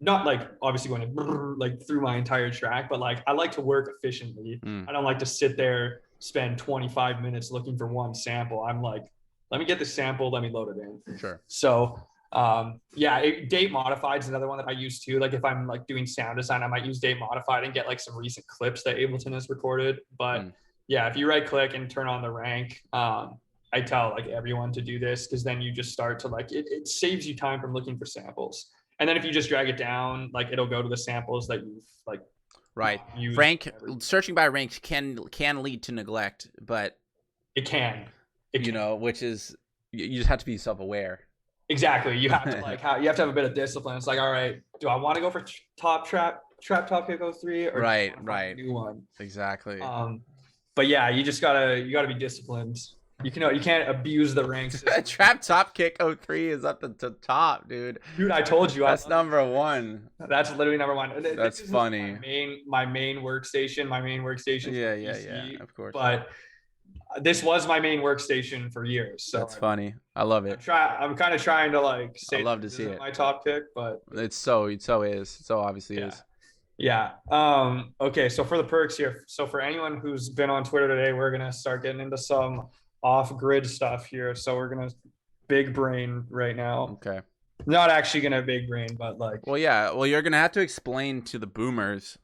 not like obviously going to like through my entire track, but like I like to work efficiently. I don't like to sit there, spend 25 minutes looking for one sample. I'm like, let me get the sample, let me load it in. Sure. So yeah, date modified is another one that I use too. Like if I'm like doing sound design, I might use date modified and get like some recent clips that Ableton has recorded. But yeah, if you right click and turn on the rank, I tell like everyone to do this, because then you just start to like, it saves you time from looking for samples. And then if you just drag it down, like it'll go to the samples that you've like, right. Rank, searching by rank can lead to neglect, but it can. You know, which is, you just have to be self-aware. Exactly. You have to like, you have to have a bit of discipline. It's like, all right, do I want to go for top trap top kick 03, or right, a new one? Exactly. But yeah, you gotta be disciplined. You can't abuse the ranks. Trap top kick 03 is up the top, dude. Dude, I told you. That's number one. That's literally number one. That's funny. My main workstation. Yeah, of course. But this was my main workstation for years. So that's funny. I love it. I'm kind of trying to like say, I love to see it. My top kick, but it so obviously is. Yeah. Okay. So for the perks here, so for anyone who's been on Twitter today, we're gonna start getting into some off-grid stuff here. So we're gonna big brain right now. Okay. Not actually gonna big brain, but like. Well, yeah. Well, you're gonna have to explain to the boomers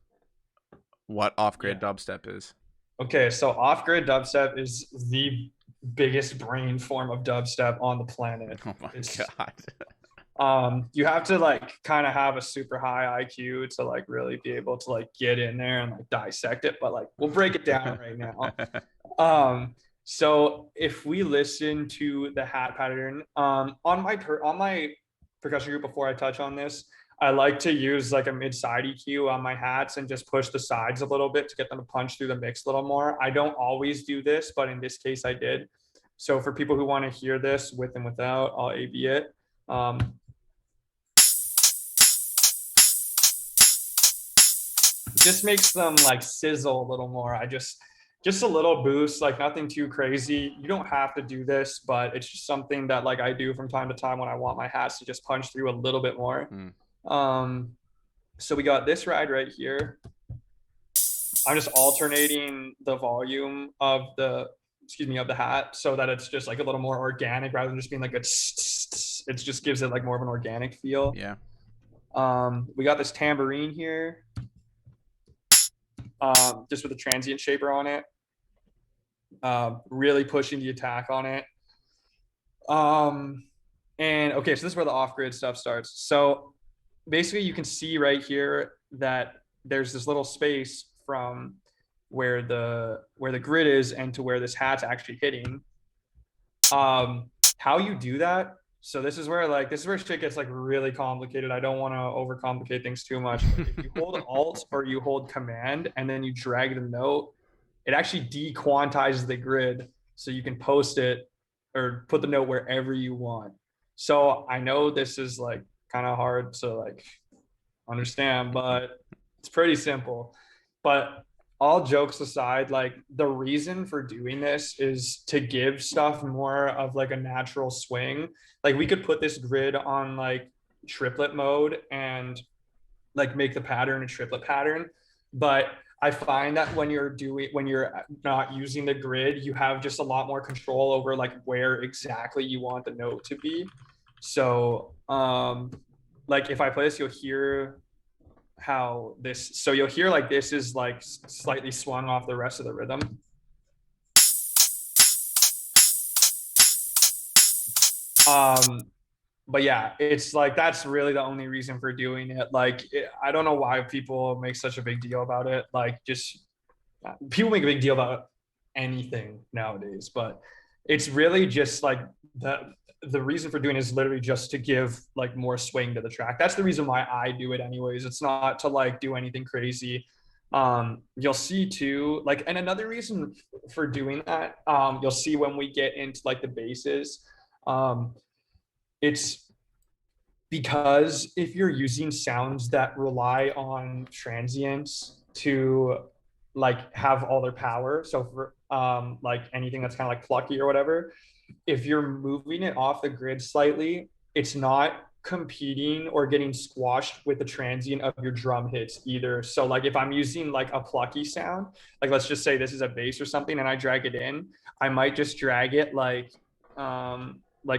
what off-grid dubstep is. Okay, so off-grid dubstep is the biggest brain form of dubstep on the planet. Oh my God. You have to like kind of have a super high IQ to like really be able to like get in there and like dissect it, but like we'll break it down right now. So if we listen to the hat pattern on my percussion group, before I touch on this, I like to use like a mid-side EQ on my hats and just push the sides a little bit to get them to punch through the mix a little more. I don't always do this, but in this case I did. So for people who want to hear this with and without, I'll A/B it. Just makes them like sizzle a little more. Just a little boost, like nothing too crazy. You don't have to do this, but it's just something that like I do from time to time when I want my hats to just punch through a little bit more. So we got this ride right here. I'm just alternating the volume of the hat so that it's just like a little more organic rather than just being like it just gives it like more of an organic feel. Yeah. We got this tambourine here. Just with a transient shaper on it. Really pushing the attack on it. And okay, so this is where the off-grid stuff starts. So basically you can see right here that there's this little space from where the grid is and to where this hat's actually hitting. How you do that, so this is where shit gets like really complicated. I don't want to overcomplicate things too much. But if you hold Alt or you hold Command and then you drag the note, it actually dequantizes the grid so you can post it or put the note wherever you want. So I know this is like kind of hard to like understand, but it's pretty simple. But all jokes aside, like the reason for doing this is to give stuff more of like a natural swing. Like we could put this grid on like triplet mode and like make the pattern a triplet pattern, but I find that when you're not using the grid, you have just a lot more control over like where exactly you want the note to be. So like if I play this, you'll hear how this, so you'll hear like this is like slightly swung off the rest of the rhythm. But yeah, it's like that's really the only reason for doing it. Like I don't know why people make such a big deal about it. Like just people make a big deal about anything nowadays, but it's really just like the reason for doing it is literally just to give like more swing to the track. That's the reason why I do it anyways. It's not to like do anything crazy. You'll see too, like, and another reason for doing that, you'll see when we get into like the basses, it's because if you're using sounds that rely on transients to like have all their power, so for like anything that's kind of like plucky or whatever, if you're moving it off the grid slightly, it's not competing or getting squashed with the transient of your drum hits either. So like if I'm using like a plucky sound, like let's just say this is a bass or something and I drag it in, I might just drag it like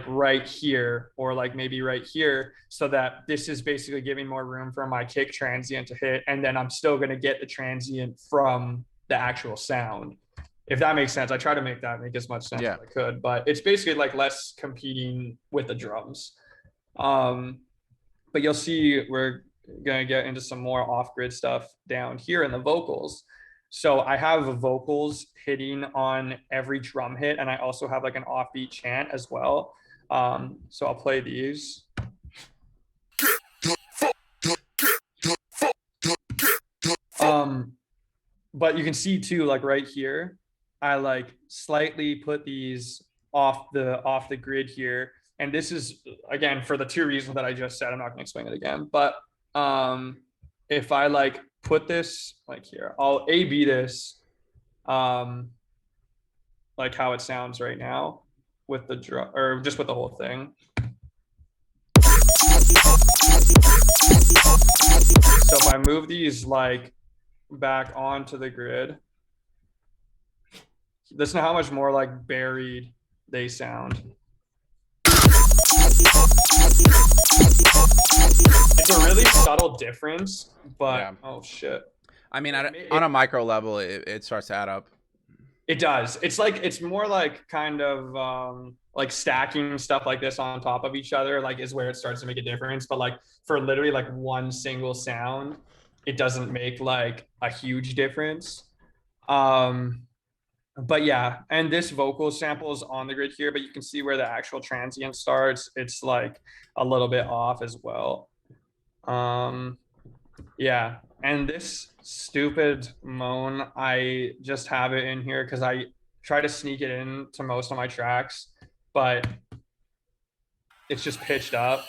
right here or like maybe right here, so that this is basically giving more room for my kick transient to hit, and then I'm still going to get the transient from the actual sound, if that makes sense. I try to make that make as much sense as I could, but it's basically like less competing with the drums. But you'll see we're going to get into some more off-grid stuff down here in the vocals. So I have vocals hitting on every drum hit, and I also have like an offbeat chant as well. So I'll play these. But you can see too, like right here, I like slightly put these off the grid here. And this is again for the two reasons that I just said. I'm not going to explain it again, but if I like put this like here, I'll A/B this like how it sounds right now with the drum, or just with the whole thing. So if I move these like back onto the grid, listen to how much more like buried they sound. It's a really subtle difference, but yeah. Oh shit. I mean, on a micro level, it starts to add up. It does. It's like, it's more like kind of like stacking stuff like this on top of each other, like is where it starts to make a difference. But like for literally like one single sound, it doesn't make like a huge difference. But yeah, and this vocal sample is on the grid here, but you can see where the actual transient starts. It's like a little bit off as well. Yeah, and this stupid moan, I just have it in here because I try to sneak it in to most of my tracks, but it's just pitched up.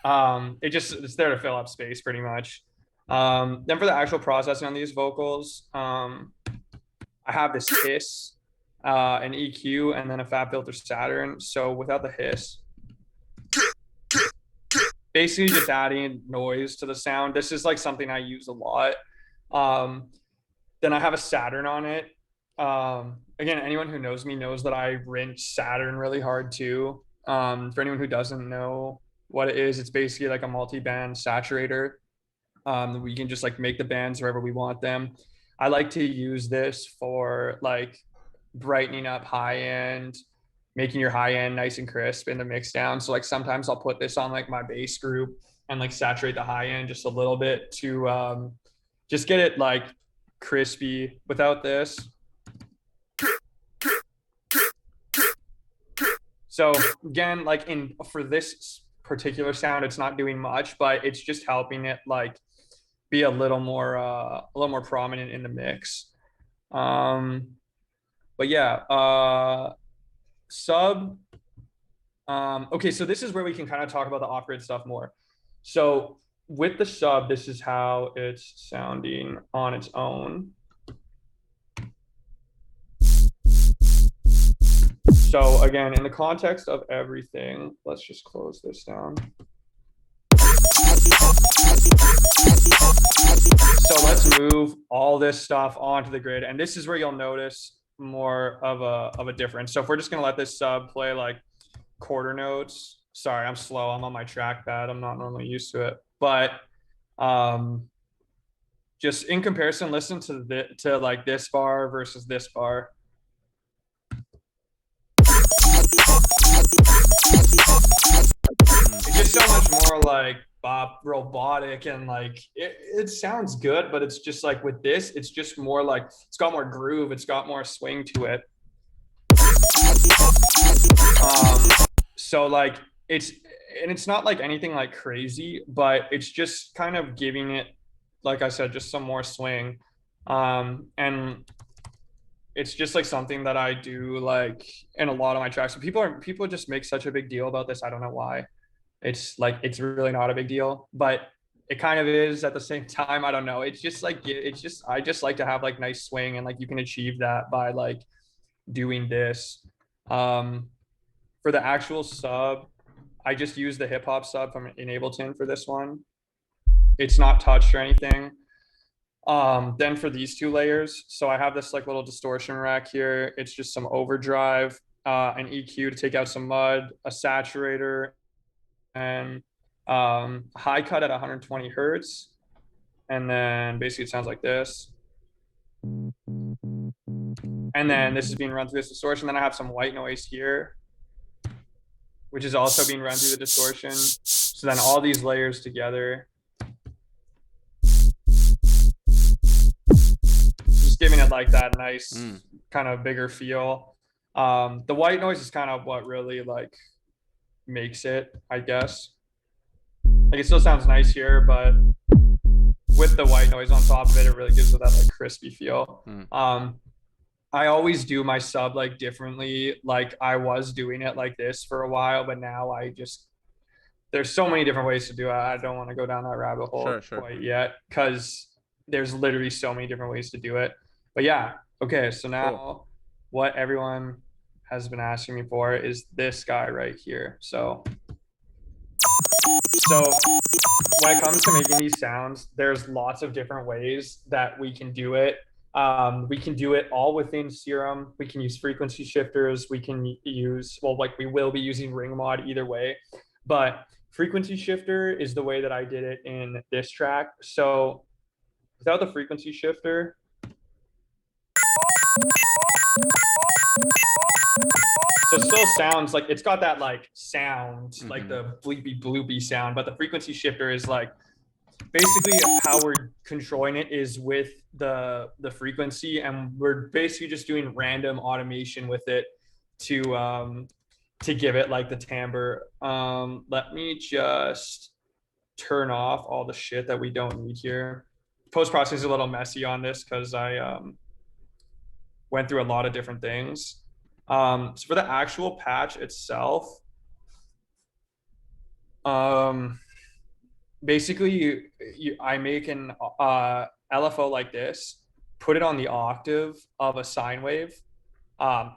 It's there to fill up space pretty much. Then for the actual processing on these vocals, I have this hiss, an EQ, and then a Fab Filter Saturn. So without the hiss, basically just adding noise to the sound. This is like something I use a lot. Then I have a Saturn on it. Again, anyone who knows me knows that I rinse Saturn really hard too. For anyone who doesn't know what it is, it's basically like a multi-band saturator. We can just like make the bands wherever we want them. I like to use this for like brightening up high end, making your high end nice and crisp in the mix down. So like sometimes I'll put this on like my bass group and like saturate the high end just a little bit to just get it like crispy. Without this, so again, like for this particular sound, it's not doing much, but it's just helping it like be a little more prominent in the mix. But yeah, sub. Okay, so this is where we can kind of talk about the off-grid stuff more. So with the sub, this is how it's sounding on its own. So again, in the context of everything, let's just close this down. So let's move all this stuff onto the grid. And this is where you'll notice more of a difference. So if we're just gonna let this sub play like quarter notes, sorry, I'm slow. I'm on my trackpad. I'm not normally used to it. But just in comparison, listen to like this bar versus this bar. It's just so much more like robotic, and like it sounds good, but it's just like with this, it's just more like it's got more groove, it's got more swing to it. So like it's not like anything like crazy, but it's just kind of giving it, like I said, just some more swing. And it's just like something that I do like in a lot of my tracks. So people just make such a big deal about this. I don't know why. It's like it's really not a big deal, but it kind of is at the same time. I don't know. It's just like I just like to have like nice swing, and like you can achieve that by like doing this. For the actual sub, I just use the hip hop sub from Ableton for this one. It's not touched or anything. Then for these two layers, so I have this like little distortion rack here. It's just some overdrive, an EQ to take out some mud, a saturator, and high cut at 120 hertz. And then basically it sounds like this. And then this is being run through this distortion. Then I have some white noise here, which is also being run through the distortion. So then all these layers together, just giving it like that nice kind of bigger feel. The white noise is kind of what really like makes it, I guess. Like it still sounds nice here, but with the white noise on top of it, it really gives it that like crispy feel. I always do my sub like differently. Like I was doing it like this for a while, but now there's so many different ways to do it. I don't want to go down that rabbit hole quite yet, because there's literally so many different ways to do it. But yeah, okay, so now what everyone has been asking me for is this guy right here. So when it comes to making these sounds, there's lots of different ways that we can do it. We can do it all within Serum. We can use frequency shifters. We can use, well, like we will be using ring mod either way, but frequency shifter is the way that I did it in this track. So without the frequency shifter, so it still sounds like it's got that like sound, like the bleepy bloopy sound, but the frequency shifter is like basically how we're controlling it is with the frequency, and we're basically just doing random automation with it to give it like the timbre. Let me just turn off all the shit that we don't need here. Post-processing is a little messy on this because I went through a lot of different things. So for the actual patch itself, basically I make an LFO like this, put it on the octave of a sine wave,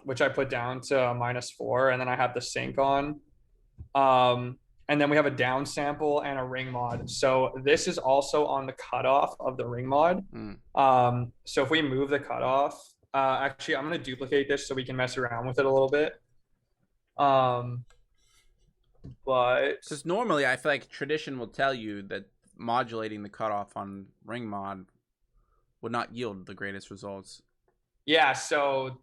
which I put down to -4, and then I have the sync on. And then we have a down sample and a ring mod. So this is also on the cutoff of the ring mod. So if we move the cutoff, actually I'm going to duplicate this so we can mess around with it a little bit. But because normally I feel like tradition will tell you that modulating the cutoff on ring mod would not yield the greatest results. Yeah, so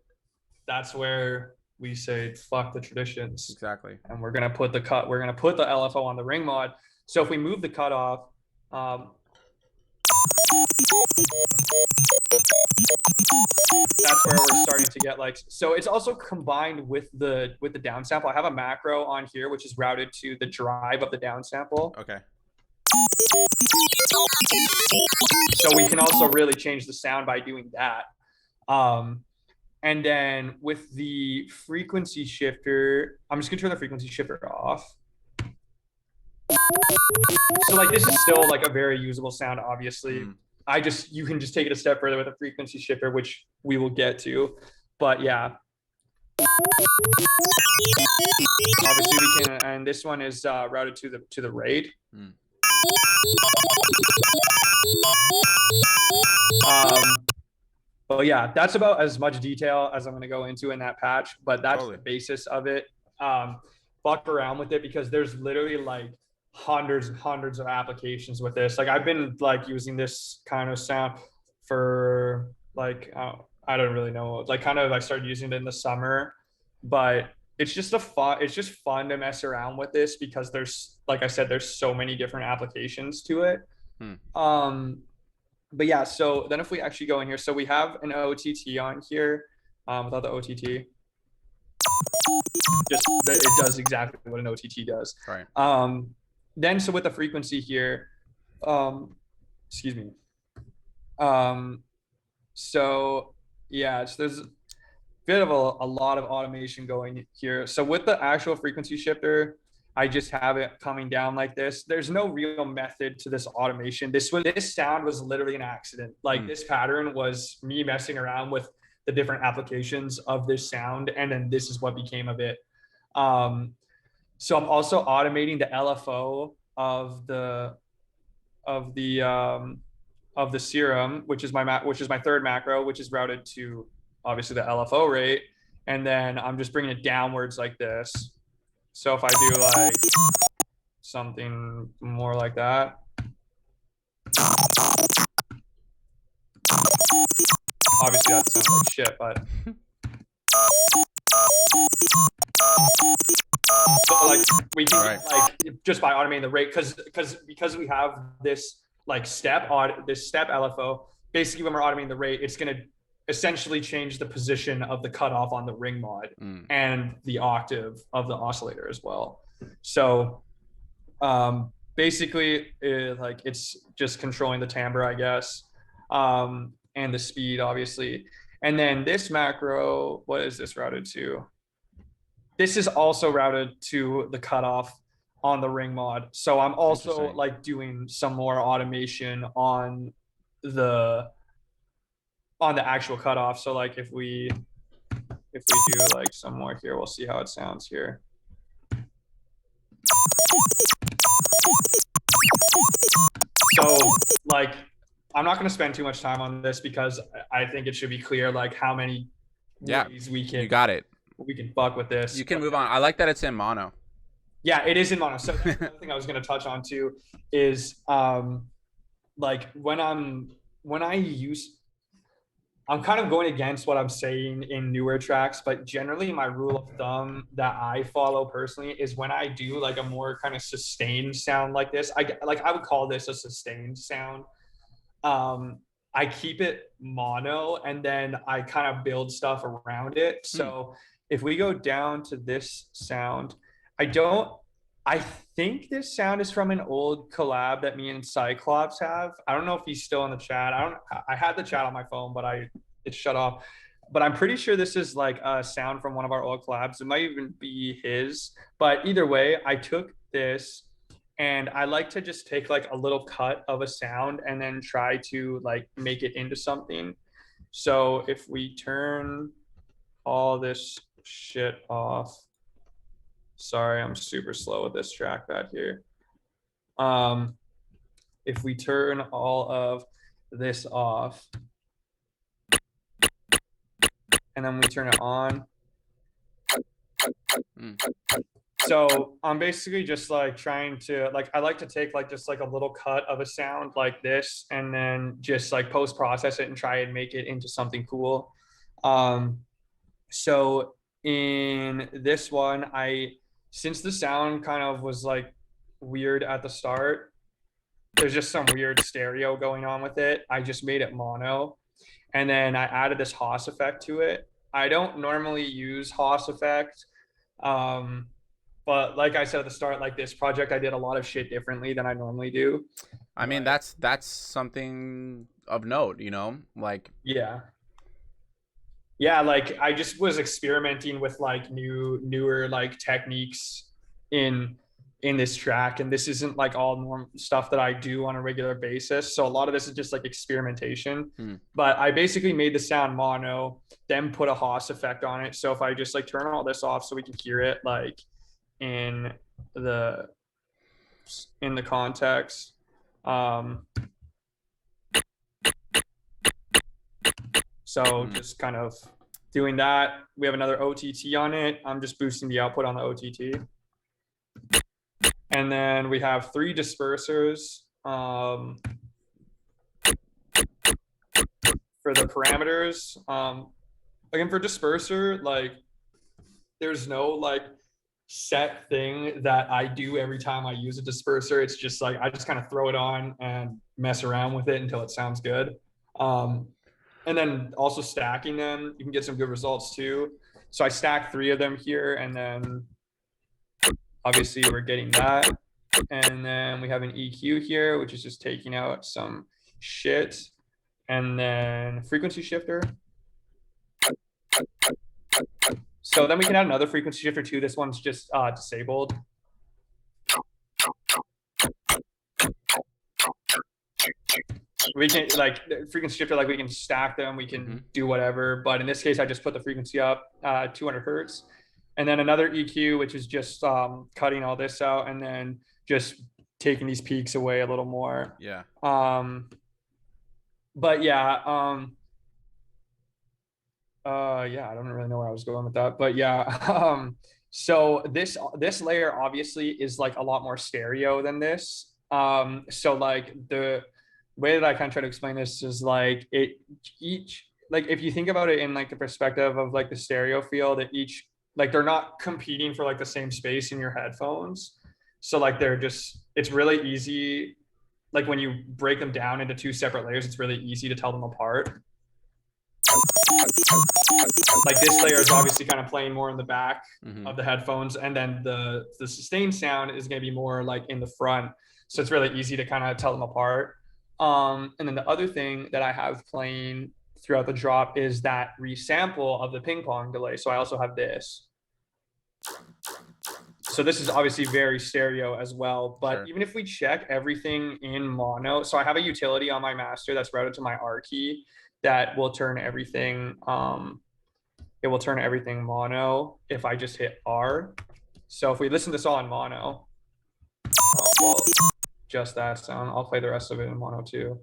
that's where we say fuck the traditions. Exactly. And we're gonna put the LFO on the ring mod. So if we move the cutoff, that's where we're starting to get like, so it's also combined with the down sample. I have a macro on here which is routed to the drive of the down sample. Okay. So we can also really change the sound by doing that. And then with the frequency shifter, I'm just gonna turn the frequency shifter off. So like this is still like a very usable sound, obviously. You can just take it a step further with a frequency shifter, which we will get to. But yeah. Obviously we can, and this one is routed to the rate. But yeah, that's about as much detail as I'm going to go into in that patch, but that's the basis of it. Fuck around with it because there's literally like hundreds and hundreds of applications with this. Like I've been like using this kind of sound for like I don't really know, like kind of I started using it in the summer, but it's just fun to mess around with this because there's, like I said, there's so many different applications to it. But yeah, so then if we actually go in here, so we have an OTT on here without the OTT. Just it does exactly what an OTT does. Right. Then so with the frequency here, excuse me. So yeah, so there's a bit of a lot of automation going here. So with the actual frequency shifter, I just have it coming down like this. There's no real method to this automation. This sound was literally an accident. Like this pattern was me messing around with the different applications of this sound, and then this is what became of it. So I'm also automating the LFO of the serum, which is my third macro, which is routed to obviously the LFO rate, and then I'm just bringing it downwards like this. So if I do like something more like that, obviously that sounds like shit, but so like we can like just by automating the rate because we have this like step LFO. Basically, when we're automating the rate, it's gonna essentially change the position of the cutoff on the ring mod and the octave of the oscillator as well. So basically like it's just controlling the timbre, I guess, and the speed obviously. And then this macro, what is this routed to? This is also routed to the cutoff on the ring mod. So I'm also like doing some more automation on the actual cutoff. So like if we do like some more here, we'll see how it sounds here. So like I'm not going to spend too much time on this because I think it should be clear like how many ways we can fuck with this. You can move on. I like that it's in mono. Yeah, it is in mono. So that's another thing I was going to touch on too is like I'm kind of going against what I'm saying in newer tracks, but generally my rule of thumb that I follow personally is when I do like a more kind of sustained sound like this, I would call this a sustained sound. I keep it mono and then I kind of build stuff around it. So if we go down to this sound, I think this sound is from an old collab that me and Cyclops have. I don't know if he's still in the chat. I had the chat on my phone, but it shut off. But I'm pretty sure this is like a sound from one of our old collabs. It might even be his. But either way, I took this and I like to just take like a little cut of a sound and then try to like make it into something. So if we turn all this shit off. Sorry, I'm super slow with this trackpad here. If we turn all of this off and then we turn it on. So I'm basically just like trying to like, I like to take like just like a little cut of a sound like this and then just like post process it and try and make it into something cool. So in this one, since the sound kind of was like weird at the start, there's just some weird stereo going on with it. I just made it mono. And then I added this Haas effect to it. I don't normally use Haas effect. But like I said at the start, like this project, I did a lot of shit differently than I normally do. I mean, that's something of note, you know? Like, yeah. yeah, like I just was experimenting with like newer like techniques in in this track, and this isn't like all norm stuff that I do on a regular basis. So a lot of this is just like experimentation. Hmm. But I basically made the sound mono, then put a Haas effect on it. So if I just like turn all this off so we can hear it like in the in the context. So just kind of doing that. We have another OTT on it. I'm just boosting the output on the OTT. And then we have 3 dispersers for the parameters. Again, for disperser, like there's no like set thing that I do every time I use a disperser. It's just like I just kind of throw it on and mess around with it until it sounds good. And then also stacking them, you can get some good results too. So I stack 3 of them here, and then obviously we're getting that. And then we have an EQ here, which is just taking out some shit. And then frequency shifter. So then we can add another frequency shifter too. This one's just disabled. We can like frequency shifter, like we can stack them, we can do whatever. But in this case, I just put the frequency up 200 hertz. And then another EQ, which is just cutting all this out and then just taking these peaks away a little more. Yeah. But yeah, I don't really know where I was going with that, but yeah. So this layer obviously is like a lot more stereo than this. So like the way that I kind of try to explain this is like each like if you think about it in like the perspective of like the stereo field, that each like they're not competing for like the same space in your headphones. So like they're just it's really easy. Like when you break them down into 2 separate layers, it's really easy to tell them apart. Like this layer is obviously kind of playing more in the back of the headphones, and then the sustained sound is going to be more like in the front. So it's really easy to kind of tell them apart. And then the other thing that I have playing throughout the drop is that resample of the ping pong delay. So I also have this. So this is obviously very stereo as well, but even if we check everything in mono, so I have a utility on my master that's routed to my R key that will turn everything, it will turn everything mono if I just hit R. So if we listen to this all in mono, well, just that sound, I'll play the rest of it in mono too.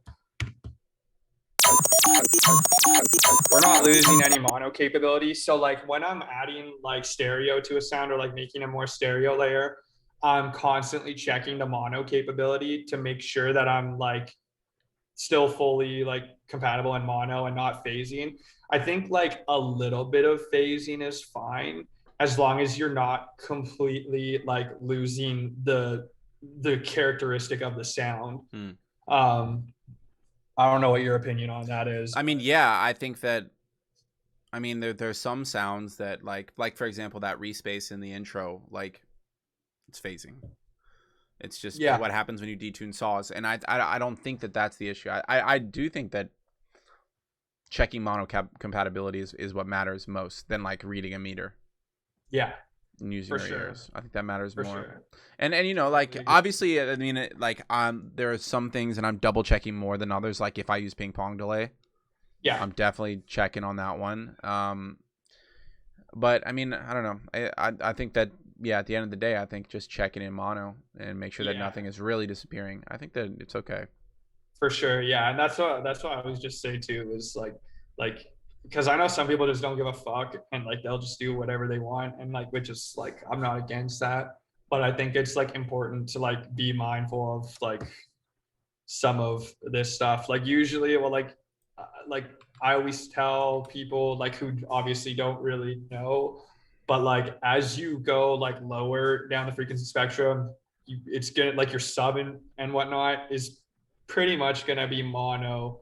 We're not losing any mono capability. So like when I'm adding like stereo to a sound or like making a more stereo layer, I'm constantly checking the mono capability to make sure that I'm like still fully like compatible in mono and not phasing. I think like a little bit of phasing is fine as long as you're not completely like losing the characteristic of the sound. I don't know what your opinion on that is. I mean, yeah, I think that. I mean, there's some sounds that like for example that respace in the intro, like it's phasing. It's just what happens when you detune saws, and I don't think that that's the issue. I do think that checking mono compatibility is what matters most than like reading a meter. Yeah. And using your ears. I think that matters more. Sure. And you know, like obviously, I mean, like there are some things, and I'm double checking more than others. Like if I use ping pong delay, I'm definitely checking on that one. But I mean, I don't know. I think that at the end of the day, I think just checking in mono and make sure that nothing is really disappearing. I think that it's okay. For sure, yeah, and that's what I was just say too is like because I know some people just don't give a fuck and like they'll just do whatever they want, and like which is like I'm not against that, but I think it's like important to like be mindful of like some of this stuff. Like usually, well, like I always tell people like who obviously don't really know, but like as you go like lower down the frequency spectrum, it's gonna like your sub and whatnot is pretty much gonna be mono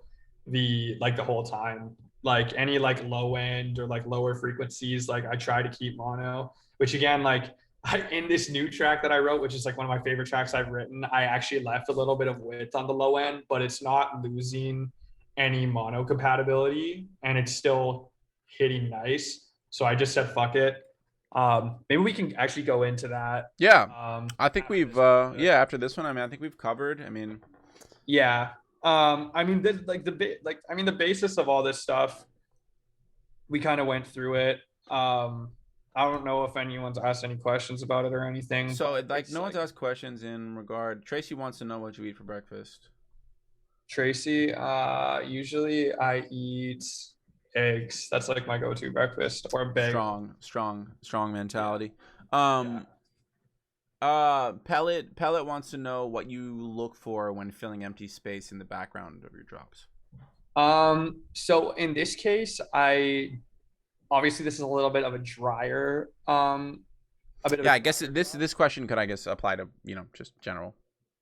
the whole time. Like any like low end or like lower frequencies, like I try to keep mono, which again, like in this new track that I wrote, which is like one of my favorite tracks I've written, I actually left a little bit of width on the low end, but it's not losing any mono compatibility, and it's still hitting nice. So I just said, fuck it. Maybe we can actually go into that. Yeah. I think we've, after this one, I mean, I think we've covered, I mean. Yeah. I mean, the basis of all this stuff, we kind of went through it. I don't know if anyone's asked any questions about it or anything. So like no one's asked questions in regard. Tracy wants to know what you eat for breakfast. Tracy, usually I eat eggs. That's like my go-to breakfast, or a bagel. Strong mentality. Pellet wants to know what you look for when filling empty space in the background of your drops. So in this case, obviously this is a little bit of a drier I guess this question could, I guess, apply to, you know, just general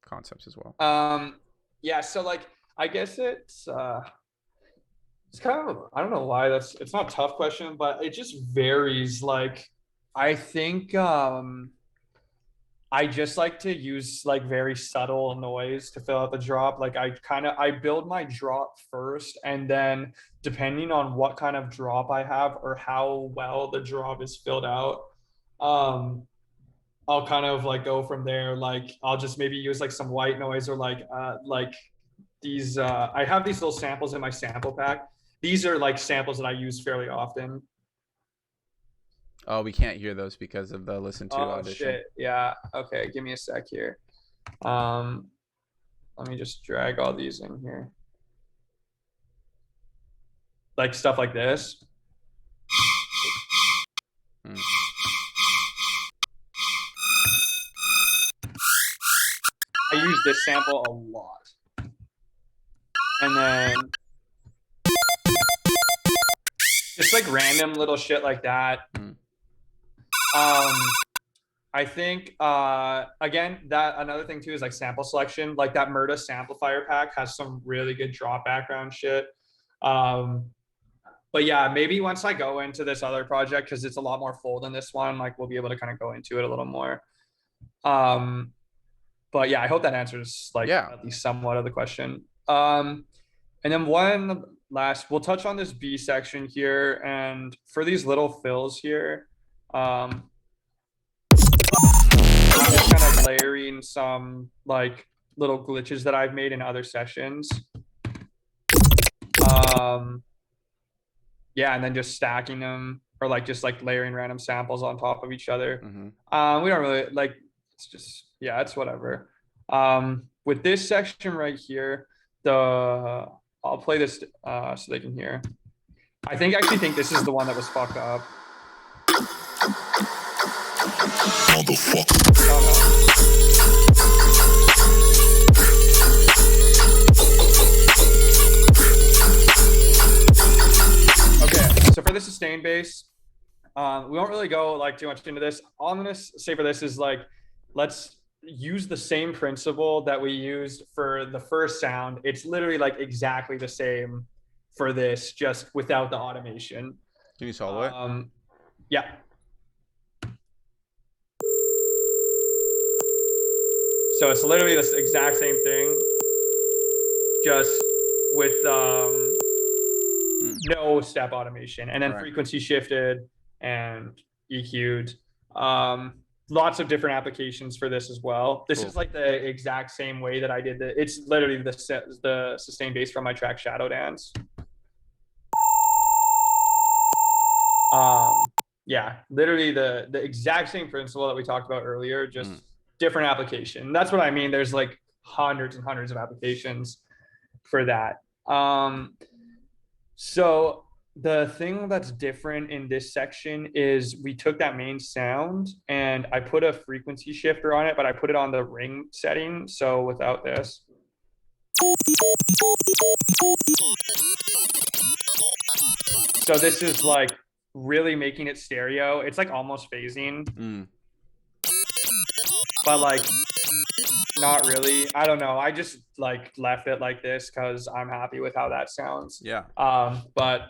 concepts as well. Yeah, so like I guess it's kind of, I don't know why it's not a tough question, but it just varies. Like I think I just like to use like very subtle noise to fill out the drop. Like I build my drop first, and then depending on what kind of drop I have or how well the drop is filled out, I'll kind of like go from there. Like I'll just maybe use like some white noise, or like these I have these little samples in my sample pack. These are like samples that I use fairly often. Oh, we can't hear those because of the listen to audition. Shit. Yeah. Okay, give me a sec here. Let me just drag all these in here. Like stuff like this. I use this sample a lot. And then just like random little shit like that. I think again, that another thing too is like sample selection. Like that Murda Samplifier pack has some really good drop background shit. But yeah, maybe once I go into this other project, because it's a lot more full than this one, like we'll be able to kind of go into it a little more. But yeah, I hope that answers like at least somewhat of the question. And then one last, we'll touch on this B section here, and for these little fills here, I'm just kind of layering some like little glitches that I've made in other sessions. Yeah, and then just stacking them, or like just like layering random samples on top of each other. We don't really like, it's just, yeah, it's whatever. With this section right here, I'll play this so they can hear. I actually think this is the one that was fucked up. Okay, so for the sustained bass, we won't really go like too much into this. All I'm gonna say for this is like, let's use the same principle that we used for the first sound. It's literally like exactly the same for this, just without the automation. Can you solo it? Yeah. So it's literally the exact same thing, just with no step automation, and then frequency shifted and EQ'd. Lots of different applications for this as well. This is like the exact same way that I did it. It's literally the sustained bass from my track Shadow Dance. Yeah, literally the exact same principle that we talked about earlier, just different application. That's what I mean. There's like hundreds and hundreds of applications for that. So the thing that's different in this section is we took that main sound and I put a frequency shifter on it, but I put it on the ring setting. So without this. So this is like really making it stereo. It's like almost phasing. But like not really. I don't know. I just like left it like this because I'm happy with how that sounds. Yeah. But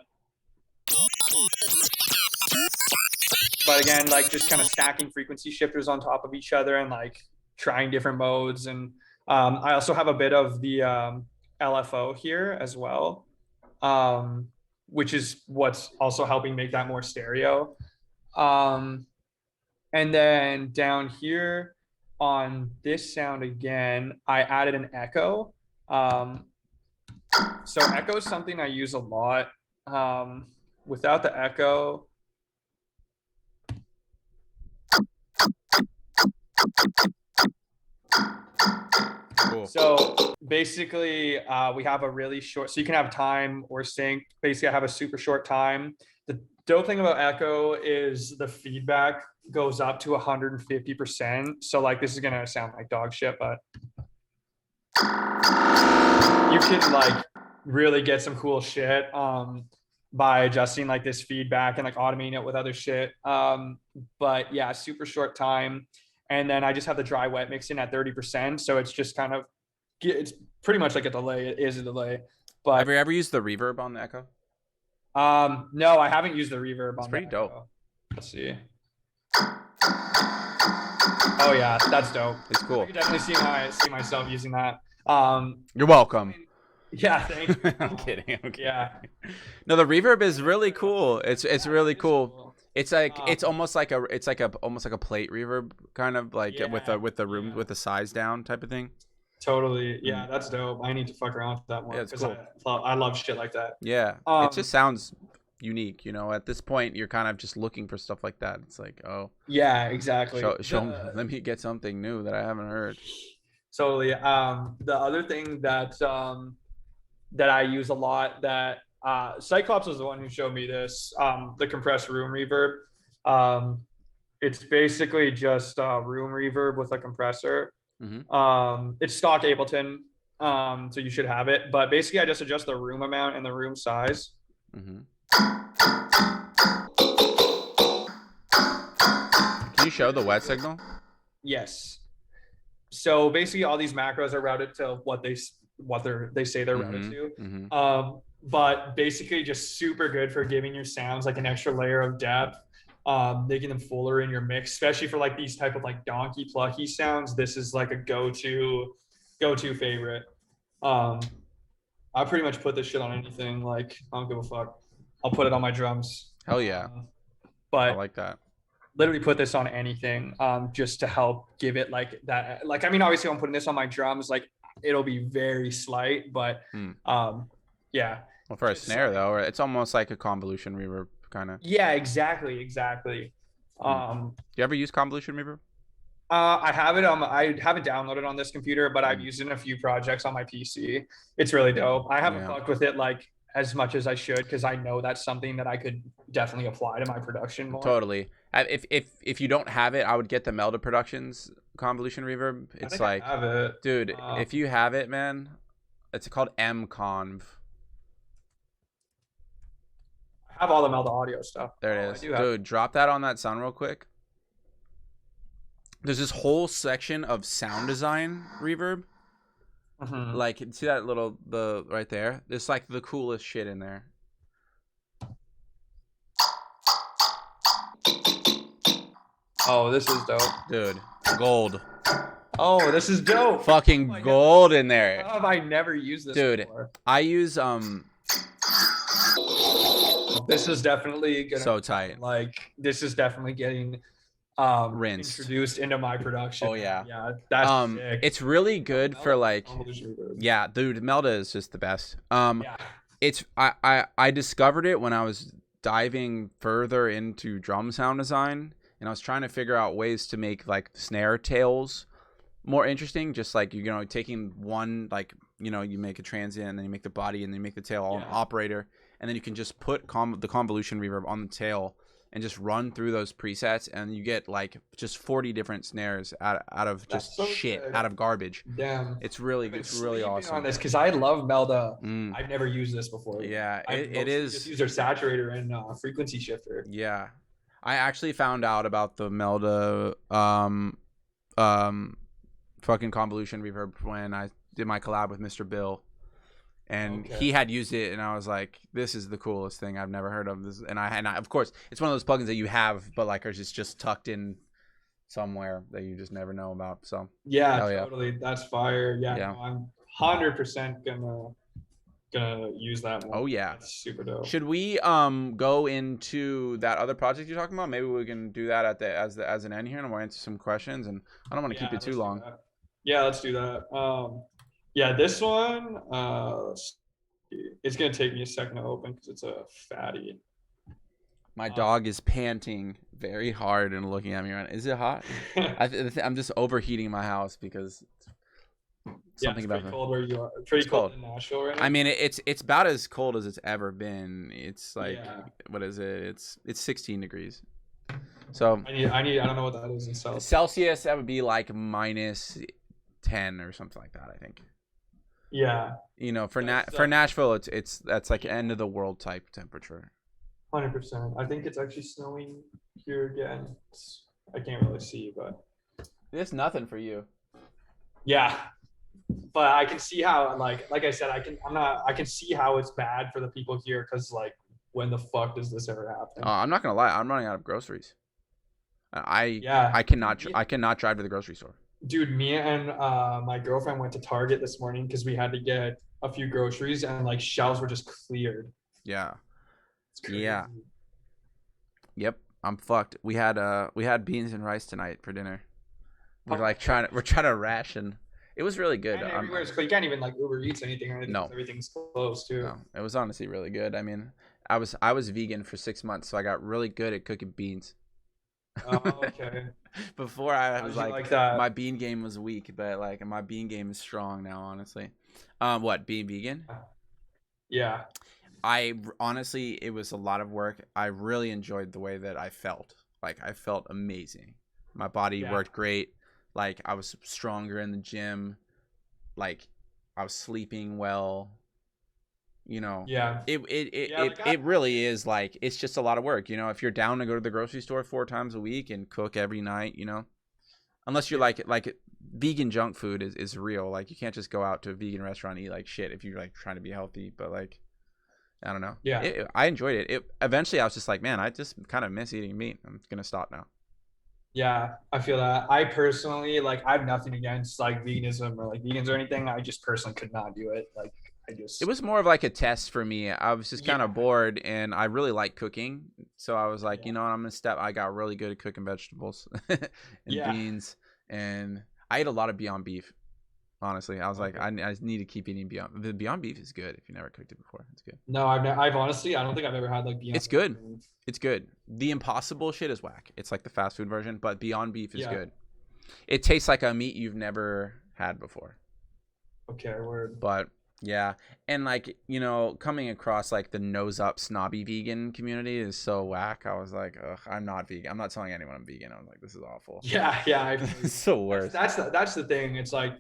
again, like just kind of stacking frequency shifters on top of each other and like trying different modes. And I also have a bit of the LFO here as well. which is what's also helping make that more stereo. And then down here on this sound again, I added an echo. So echo is something I use a lot. Without the echo, cool. So basically, we have a really short, so you can have time or sync. Basically, I have a super short time. The dope thing about echo is the feedback goes up to 150%. So like, this is gonna sound like dog shit, but you can like really get some cool shit by adjusting like this feedback and like automating it with other shit. But yeah, super short time. And then I just have the dry wet mix in at 30%. So it's just kind of, it's pretty much like a delay. It is a delay. But have you ever used the reverb on the echo? No, I haven't used the reverb on it's pretty the echo. dope. Let's see. Oh yeah, that's dope. It's cool. I can definitely see myself using that. You're welcome. Yeah, thank you. I'm kidding. Yeah. No, the reverb is really cool. It's really cool. It's like it's almost like a almost like a plate reverb, kind of like with the size down type of thing. Totally. Yeah, that's dope. I need to fuck around with that more because cool. I love shit like that. Yeah. It just sounds unique, you know. At this point, you're kind of just looking for stuff like that. It's like, oh. Yeah, exactly. Show me, let me get something new that I haven't heard. Totally. The other thing that that I use a lot that Cyclops was the one who showed me this, the compressed room reverb. It's basically just room reverb with a compressor. Mm-hmm. It's stock Ableton, so you should have it. But basically, I just adjust the room amount and the room size. Mm-hmm. Can you show the wet signal? Yes. So basically, all these macros are routed to what they say they're routed to. Mm-hmm. But basically, just super good for giving your sounds like an extra layer of depth. Making them fuller in your mix, especially for like these type of like donkey plucky sounds. This is like a go-to favorite. I pretty much put this shit on anything. Like, I don't give a fuck. I'll put it on my drums. Hell yeah. But I like that. Literally put this on anything, just to help give it like that. Like, I mean, obviously I'm putting this on my drums, like it'll be very slight, but yeah. Well, for a snare though, it's almost like a convolution reverb kind of. Yeah, exactly. You ever use convolution reverb? I have it I haven't downloaded on this computer, but I've used it in a few projects on my PC. It's really dope. I haven't fucked with it like as much as I should, because I know that's something that I could definitely apply to my production more. Totally. If you don't have it, I would get the Melda Productions convolution reverb. It's like, I have it. Dude, if you have it, man, it's called mconv. I have all the Melda audio stuff. There it is. Dude, drop that on that sound real quick. There's this whole section of sound design reverb. Mm-hmm. Like, see that right there? There's like the coolest shit in there. Oh, this is dope. Dude, gold. Oh, this is dope. Fucking gold in there. How have I never used this before? I use this is definitely gonna so tight. Like, this is definitely getting rinsed, introduced into my production. Oh yeah. Yeah, that's sick. It's really good for like, yeah, dude, Melda is just the best. It's I discovered it when I was diving further into drum sound design, and I was trying to figure out ways to make like snare tails more interesting. Just like, you know, taking one, like, you know, you make a transient and then you make the body and then you make the tail all an operator, and then you can just put the convolution reverb on the tail and just run through those presets, and you get like just 40 different snares out of just shit, out of garbage. Damn, it's really awesome on this, because I love Melda. I've never used this before. Yeah, it is. Just use their saturator and frequency shifter. Yeah, I actually found out about the Melda fucking convolution reverb when I did my collab with Mr. Bill. And he had used it, and I was like, "This is the coolest thing I've never heard of." This, and I, of course, it's one of those plugins that you have, but like, are just tucked in somewhere that you just never know about. So yeah, totally, that's fire. Yeah. No, I'm 100% gonna gonna use that more. Oh yeah, that's super dope. Should we go into that other project you're talking about? Maybe we can do that at as an end here, and we'll answer some questions. And I don't want to keep it too long. Yeah, let's do that. Yeah, this one, it's gonna take me a second to open because it's a fatty. My dog is panting very hard and looking at me right now. Is it hot? I'm just overheating my house because something about pretty cold where you are. Pretty cold in Nashville right now. I mean, it's about as cold as it's ever been. It's like what is it? It's 16 degrees. So I don't know what that is in Celsius. Celsius, that would be like minus 10 or something like that, I think. Yeah. You know, for Nashville, that's like end of the world type temperature. 100%. I think it's actually snowing here again. I can't really see, but it's nothing for you. Yeah, but I can see how, like I said, I can see how it's bad for the people here because, like, when the fuck does this ever happen? I'm not gonna lie, I'm running out of groceries. I cannot drive to the grocery store. Dude, me and my girlfriend went to Target this morning because we had to get a few groceries, and like shelves were just cleared. Yeah. Yeah. Yep. I'm fucked. We had beans and rice tonight for dinner. We're trying to ration. It was really good. You can't even like Uber Eats anything or anything. No. Everything's closed too. No, it was honestly really good. I mean, I was vegan for 6 months, so I got really good at cooking beans. Oh, okay. Before I was like my bean game was weak, but like my bean game is strong now, honestly. What, being vegan? Yeah. I honestly, it was a lot of work. I really enjoyed the way that I felt. Like, I felt amazing. My body worked great. Like, I was stronger in the gym. Like, I was sleeping well. You know. Yeah. It really is like, it's just a lot of work. You know, if you're down to go to the grocery store 4 times a week and cook every night, you know, unless you're like vegan junk food is real. Like, you can't just go out to a vegan restaurant and eat like shit if you're like trying to be healthy. But like, I don't know. Yeah. I enjoyed it. Eventually I was just like, man, I just kind of miss eating meat. I'm going to stop now. Yeah, I feel that. I personally, like, I have nothing against like veganism or like vegans or anything. I just personally could not do it. Like, it was more of like a test for me. I was just kind of bored, and I really like cooking. So I was like, you know what, I'm going to I got really good at cooking vegetables and beans. And I ate a lot of Beyond Beef. Honestly, I was like, I need to keep eating Beyond. The Beyond Beef is good if you never cooked it before. It's good. No, I've honestly, I don't think I've ever had like Beyond. It's good. It's good. The Impossible shit is whack. It's like the fast food version, but Beyond Beef is good. It tastes like a meat you've never had before. Okay, word. But yeah, and like, you know, coming across like the nose up snobby vegan community is so whack. I was like, ugh, I'm not vegan. I'm not telling anyone I'm vegan. I was like, this is awful. Yeah, it's so worse. That's the thing. It's like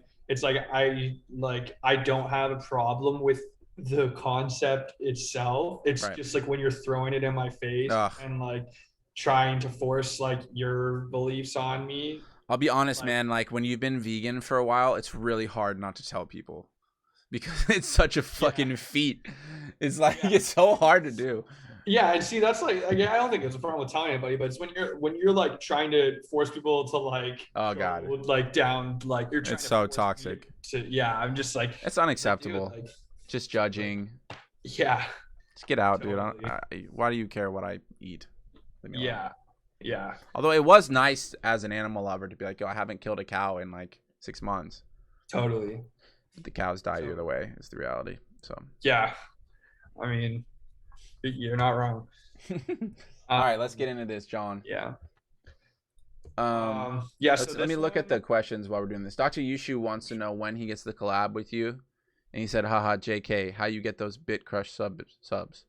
I don't have a problem with the concept itself. It's just like when you're throwing it in my face and like trying to force like your beliefs on me. I'll be honest, man, like when you've been vegan for a while, it's really hard not to tell people because it's such a fucking feat. It's like it's so hard to do. Yeah, and see, that's like, I don't think it's a problem with telling anybody, but it's when you're like trying to force people to like, like down, like you're trying. It's so toxic. I'm just like, it's unacceptable. Dude, like, just judging. Yeah. Just get out, totally. Dude. Why do you care what I eat? Yeah. Although it was nice as an animal lover to be like, yo, I haven't killed a cow in like 6 months. Totally. But the cows die either way is the reality. So. Yeah. I mean, you're not wrong. All right, let's get into this, John. Yeah. So let me look at the questions while we're doing this. Dr. Yushu wants to know when he gets the collab with you. And he said, haha, JK, how you get those Bit Crush subs?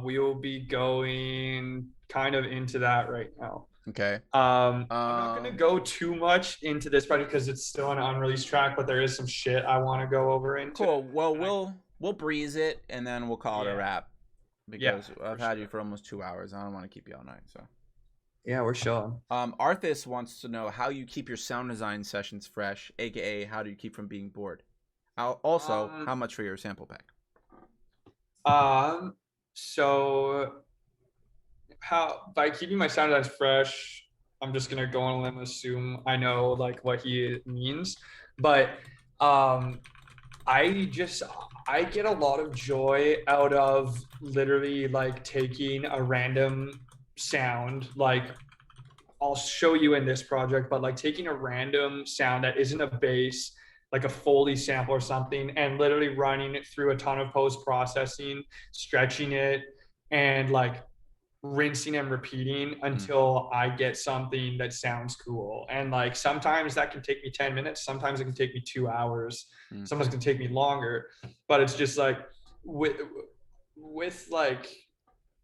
We will be going kind of into that right now. Okay. I'm not going to go too much into this project because it's still an unreleased track, but there is some shit I want to go over into. Cool. Well, we'll breeze it and then we'll call it a wrap. Because I've had you for almost 2 hours. I don't want to keep you all night. So. Yeah, we're chilling. Arthas wants to know how you keep your sound design sessions fresh, aka how do you keep from being bored? Also, how much for your sample pack? So how by keeping my sound designs fresh, I'm just gonna go on a limb and assume I know like what he means, but I I get a lot of joy out of literally like taking a random sound, like I'll show you in this project, but like taking a random sound that isn't a bass, like a Foley sample or something, and literally running it through a ton of post processing, stretching it, and like rinsing and repeating until I get something that sounds cool. And like sometimes that can take me 10 minutes, sometimes it can take me 2 hours, sometimes it can take me longer. But it's just like with like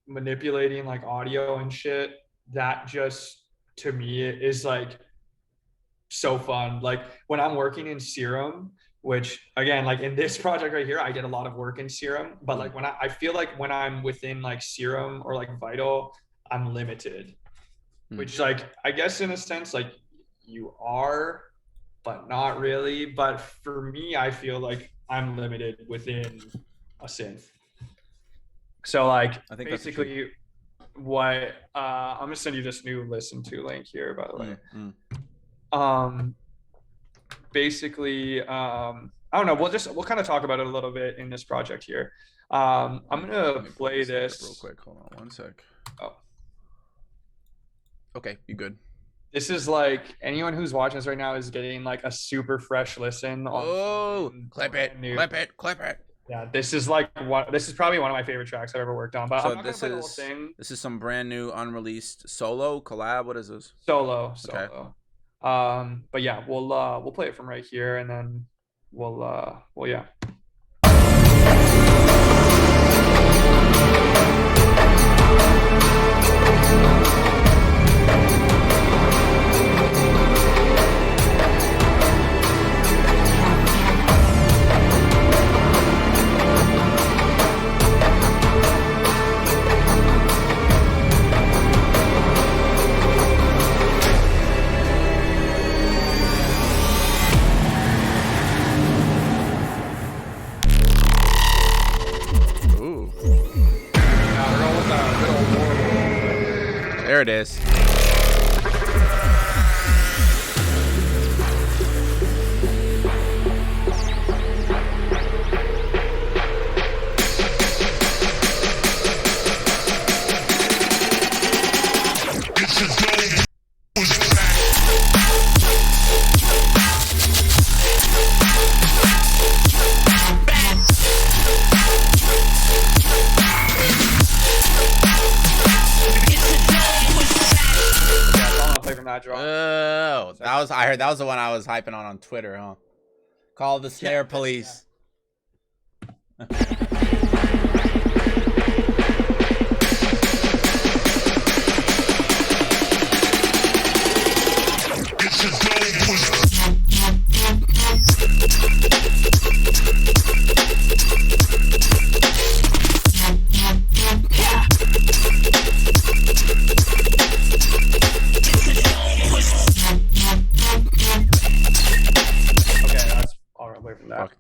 manipulating like audio and shit, that just to me is like so fun. Like when I'm working in Serum, which again, like in this project right here, I did a lot of work in Serum, but like when I feel like when I'm within like Serum or like Vital, I'm limited, which like, I guess in a sense, like you are, but not really. But for me, I feel like I'm limited within a synth. So like I think basically what, I'm gonna send you this new listen to link here, by the way. Basically, I don't know. We'll kind of talk about it a little bit in this project here. I'm gonna play this real quick. Hold on one sec. Oh, okay, you good? This is like anyone who's watching this right now is getting like a super fresh listen. Oh, clip it. Yeah, this is like this is probably one of my favorite tracks I've ever worked on. But so I'm not gonna play the whole thing. This is some brand new unreleased solo collab. What is this? Solo. Okay. But yeah, we'll play it from right here, and then well yeah. There it is. Oh, I heard that was the one I was hyping on Twitter, huh? Call the snare police. Yeah.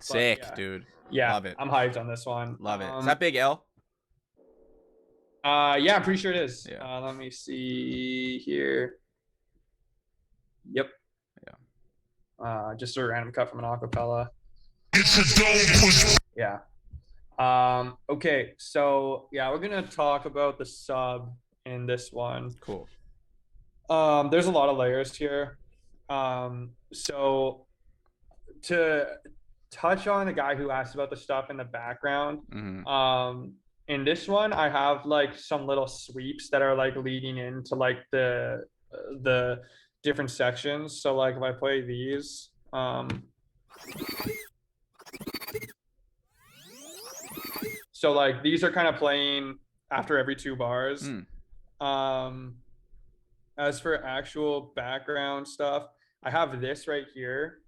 Sick, yeah. Dude. Yeah, love it. I'm hyped on this one. Love it. Is that Big L? Yeah, I'm pretty sure it is. Yeah. Let me see here. Yep. Yeah. Just a random cut from an acapella. Yeah. Okay, so yeah, we're gonna talk about the sub in this one. Cool. There's a lot of layers here. So to touch on the guy who asked about the stuff in the background, in this one I have like some little sweeps that are like leading into like the different sections. So like if I play these, so like these are kind of playing after every 2 bars. As for actual background stuff, I have this right here,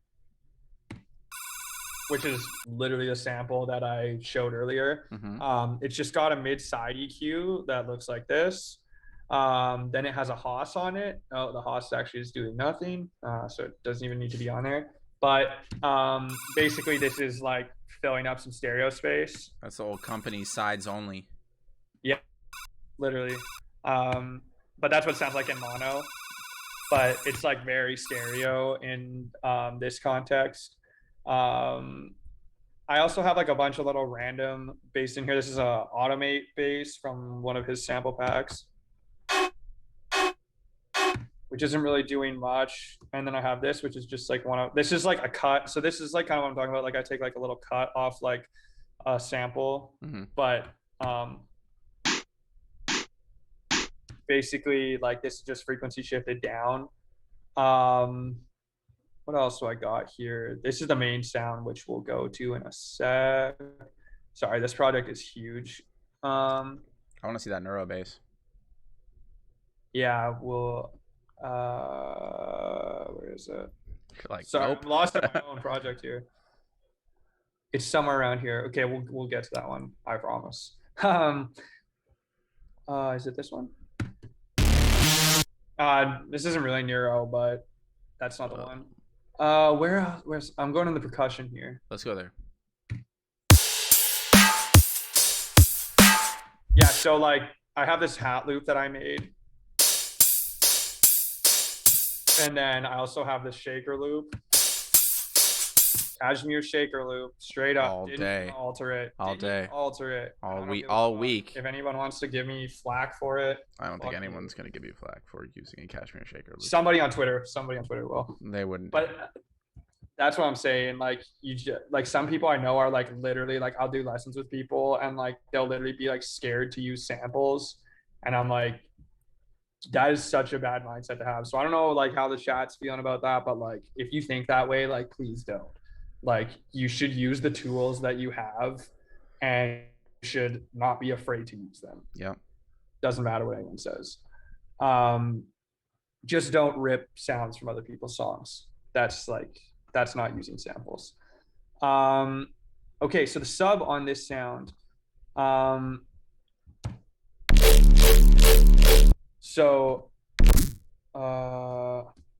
which is literally a sample that I showed earlier. It's just got a mid-side EQ that looks like this. Then it has a Haas on it. Oh, the Haas actually is doing nothing, so it doesn't even need to be on there. But basically, this is like filling up some stereo space. That's the old company sides only. Yeah, literally. But that's what it sounds like in mono. But it's like very stereo in this context. I I also have like a bunch of little random bass in here. This is a Automate bass from one of his sample packs, which isn't really doing much. And then I have this, which is just like this is like a cut. So this is like kind of what I'm talking about. Like I take like a little cut off like a sample, but basically like this is just frequency shifted down. What else do I got here? This is the main sound, which we'll go to in a sec. Sorry, this project is huge. I want to see that neuro bass. Yeah, we'll where is it? Like, sorry, nope. I'm lost in my own project here. It's somewhere around here. Okay, we'll get to that one, I promise. Is it this one? This isn't really neuro, but that's not the one. Where's I'm going in the percussion here. Let's go there. Yeah, so like I have this hat loop that I made. And then I also have this shaker loop. Cashmere shaker loop, straight up. All Didn't day. alter it. All day. Alter it. All week. If anyone wants to give me flack for it, I don't think anyone's gonna give you flack for using a cashmere shaker loop. Somebody on Twitter will. They wouldn't. But that's what I'm saying. Like like some people I know are like literally like I'll do lessons with people and like they'll literally be like scared to use samples, and I'm like, that is such a bad mindset to have. So I don't know like how the chat's feeling about that, but like if you think that way, like please don't. Like you should use the tools that you have and you should not be afraid to use them. Yeah. Doesn't matter what anyone says. Just don't rip sounds from other people's songs. That's not using samples. Okay, so the sub on this sound. So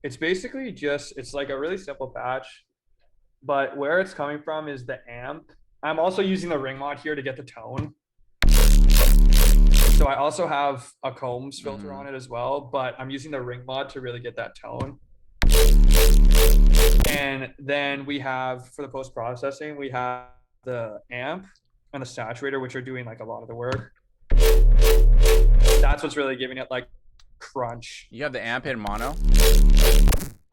it's basically just, it's like a really simple patch, but where it's coming from is the amp. I'm also using the ring mod here to get the tone. So I also have a Combs filter on it as well, but I'm using the ring mod to really get that tone. And then we have, for the post-processing, we have the amp and the saturator, which are doing like a lot of the work. That's what's really giving it like crunch. You have the amp in mono?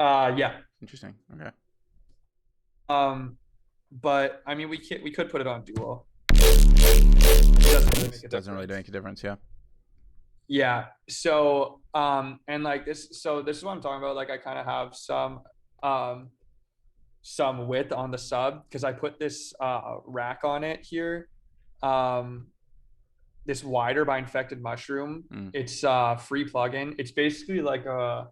Yeah. Interesting. Okay. But I mean, we could put it on dual. It doesn't really make a difference. Yeah. Yeah. So and like this, so this is what I'm talking about. Like I kind of have some width on the sub because I put this rack on it here. This wider by Infected Mushroom. It's free plugin. It's basically like I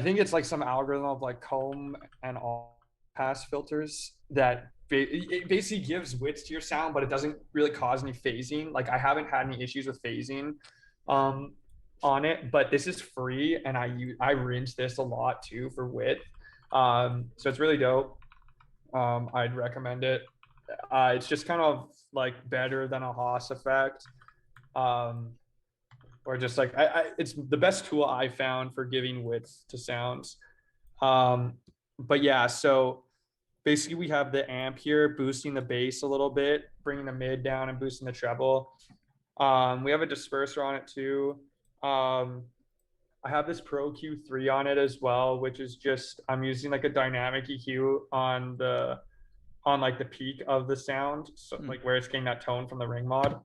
think it's like some algorithm of like comb and all pass filters that it basically gives width to your sound, but it doesn't really cause any phasing. Like I haven't had any issues with phasing on it, but this is free and I rinse this a lot too for width. So it's really dope. I'd recommend it. It's just kind of like better than a Haas effect. Or just like it's the best tool I found for giving width to sounds. But yeah, so basically we have the amp here boosting the bass a little bit, bringing the mid down and boosting the treble. We have a disperser on it too. I have this Pro Q3 on it as well, which is just, I'm using like a dynamic EQ on like the peak of the sound. So like where it's getting that tone from the ring mod.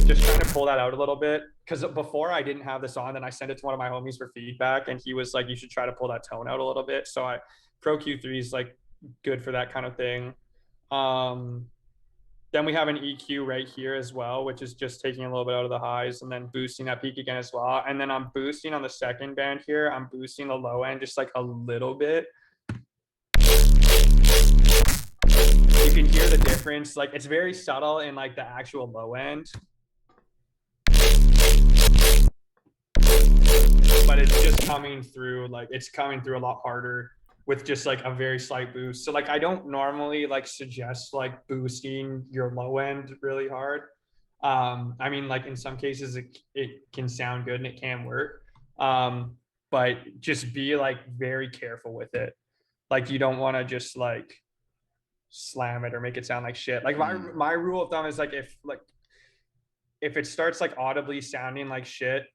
Just trying to pull that out a little bit. Cause before I didn't have this on, then I sent it to one of my homies for feedback and he was like, you should try to pull that tone out a little bit. So Pro Q3 is like good for that kind of thing. Then we have an EQ right here as well, which is just taking a little bit out of the highs and then boosting that peak again as well. And then I'm boosting on the second band here. I'm boosting the low end just like a little bit. You can hear the difference. Like it's very subtle in like the actual low end. But it's just coming through, like it's coming through a lot harder with just like a very slight boost. So like I don't normally like suggest like boosting your low end really hard. I mean like in some cases it can sound good and it can work. But just be like very careful with it. Like you don't want to just like slam it or make it sound like shit. Like my rule of thumb is like if it starts like audibly sounding like shit,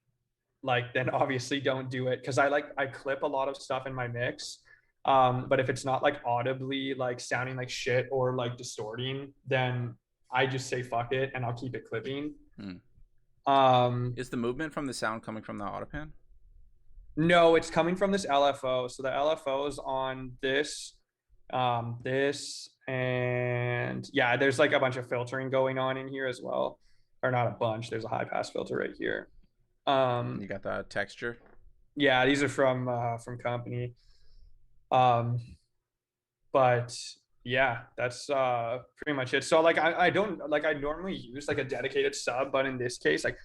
like then obviously don't do it, because I clip a lot of stuff in my mix. But if it's not like audibly like sounding like shit or like distorting, then I just say fuck it and I'll keep it clipping. Is the movement from the sound coming from the Autopan? No, it's coming from this LFO. So the LFO is on this, this, and yeah, there's like a bunch of filtering going on in here as well. Or not a bunch, there's a high pass filter right here. You got the texture? Yeah, these are from company. But yeah, that's pretty much it. So like I don't like I normally use like a dedicated sub, but in this case, like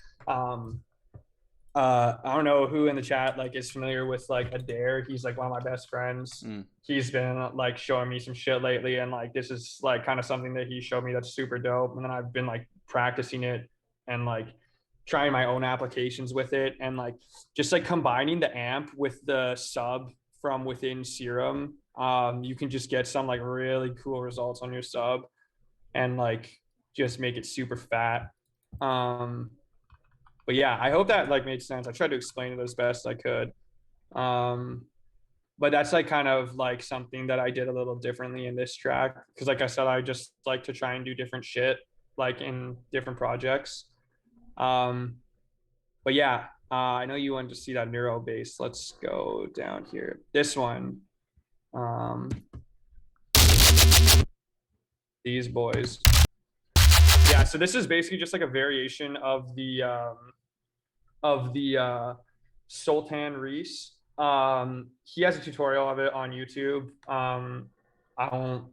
I don't know who in the chat like is familiar with like Adair. He's like one of my best friends. He's been like showing me some shit lately, and like this is like kind of something that he showed me that's super dope. And then I've been like practicing it and like trying my own applications with it, and like just like combining the amp with the sub from within Serum. You can just get some like really cool results on your sub and like just make it super fat. But yeah, I hope that like made sense. I tried to explain it as best I could. But that's like kind of like something that I did a little differently in this track, because like I said, I just like to try and do different shit like in different projects. But yeah, I know you wanted to see that neuro bass. Let's go down here. This one. These boys. Yeah, so this is basically just like a variation of the Sultan Reese. He has a tutorial of it on YouTube. I won't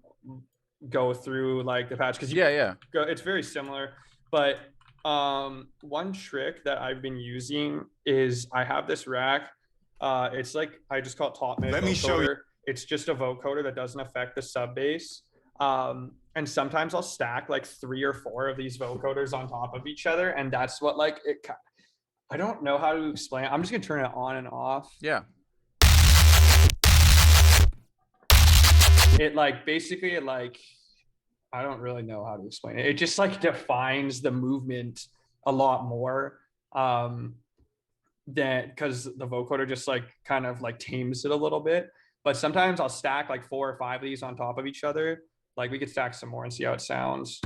go through like the patch because it's very similar. But one trick that I've been using is I have this rack. It's like I just call it top mid. Let me show you. It's just a vocoder that doesn't affect the sub bass. And sometimes I'll stack like 3 or 4 of these vocoders on top of each other, and that's what like it. I don't know how to explain it. I'm just gonna turn it on and off. Yeah. It like basically it like I don't really know how to explain it. It just like defines the movement a lot more. Than because the vocoder just like kind of like tames it a little bit. But sometimes I'll stack like 4 or 5 of these on top of each other. Like we could stack some more and see how it sounds.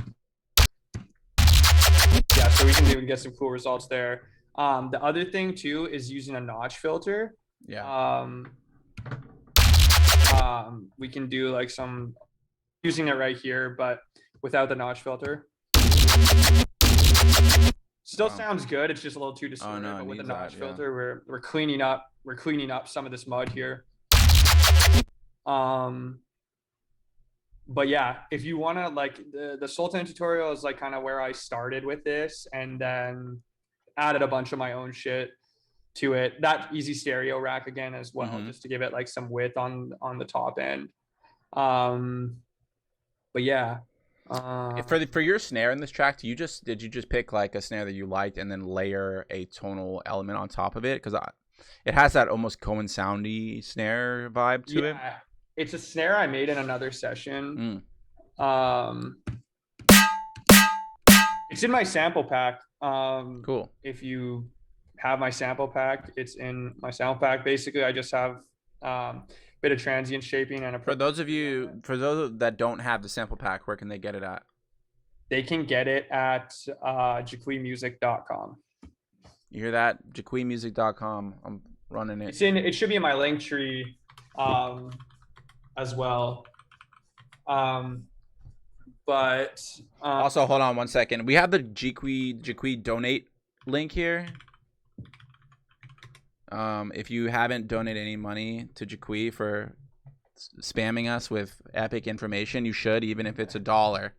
Yeah, so we can even get some cool results there. The other thing too is using a notch filter. Yeah. We can do like some using it right here, but without the notch filter. Still sounds good. It's just a little too distorted. But with the notch filter, we're cleaning up some of this mud here. But yeah, if you want to like the Sultan tutorial is like kind of where I started with this, and then added a bunch of my own shit to it. That easy stereo rack again as well, just to give it like some width on the top end. But yeah. For your snare in this track, did you just pick like a snare that you liked and then layer a tonal element on top of it? Because it has that almost Cohen soundy snare vibe to it. It's a snare I made in another session. It's in my sample pack. Cool. If you have my sample pack, it's in my sample pack. Basically, I just have bit of transient shaping and for those that don't have the sample pack, where can they get it at? They can get it at jiquimusic.com. You hear that? jiquimusic.com. I'm running it. It should be in my link tree as well. But also hold on one second. We have the Jiqui donate link here. If you haven't donated any money to Jiqui for spamming us with epic information, you should, even if it's $1.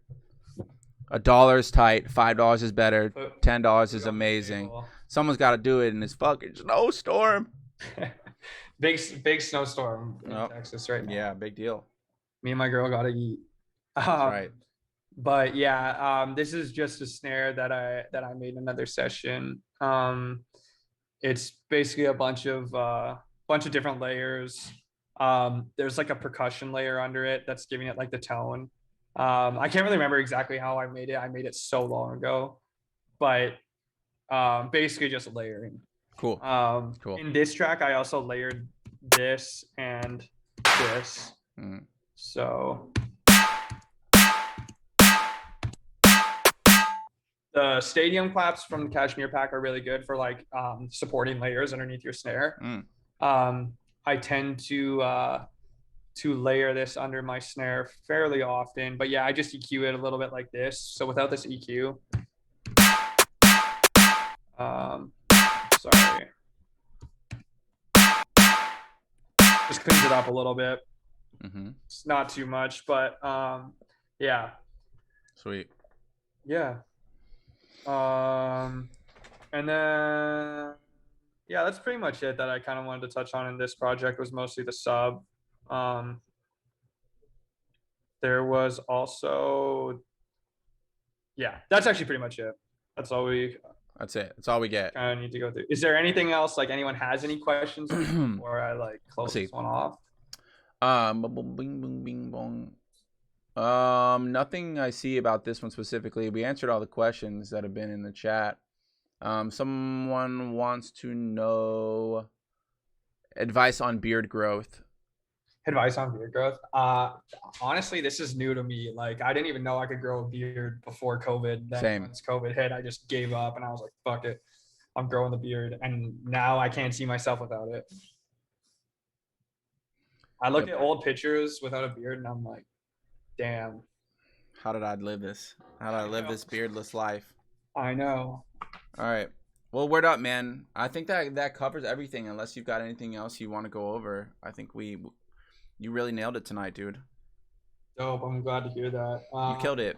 $1 is tight. $5 is better. $10 is amazing. Someone's got to do it in this fucking snowstorm. big snowstorm in Texas right now. Yeah, big deal. Me and my girl got to eat. That's right. But yeah, this is just a snare that I made in another session. It's basically a bunch of different layers. There's like a percussion layer under it that's giving it like the tone. I can't really remember exactly how I made it. I made it so long ago, but basically just layering. Cool. Cool. In this track, I also layered this and this. So the stadium claps from the Cashmere pack are really good for like supporting layers underneath your snare. I tend to layer this under my snare fairly often, but yeah, I just EQ it a little bit like this. So without this EQ, sorry, just cleans it up a little bit. It's not too much, but yeah. Sweet. Yeah. And then yeah, that's pretty much it that I kind of wanted to touch on in this project. Was mostly the sub. There was also, yeah, that's actually pretty much it. That's all we. That's it. That's all we get. Kind of need to go through. Is there anything else? Like anyone has any questions before I like close this one off? Bing, bing, bing, bong. Nothing I see about this one specifically. We answered all the questions that have been in the chat. Someone wants to know advice on beard growth. Advice on beard growth. Honestly, this is new to me. Like, I didn't even know I could grow a beard before COVID. Then Same. Once COVID hit, I just gave up and I was like, fuck it. I'm growing the beard. And now I can't see myself without it. I look at old pictures without a beard and I'm like, damn. How did I live this? How did I live this beardless life? I know. All right. Well, word up, man. I think that covers everything. Unless you've got anything else you want to go over. I think you really nailed it tonight, dude. Dope. I'm glad to hear that. You killed it.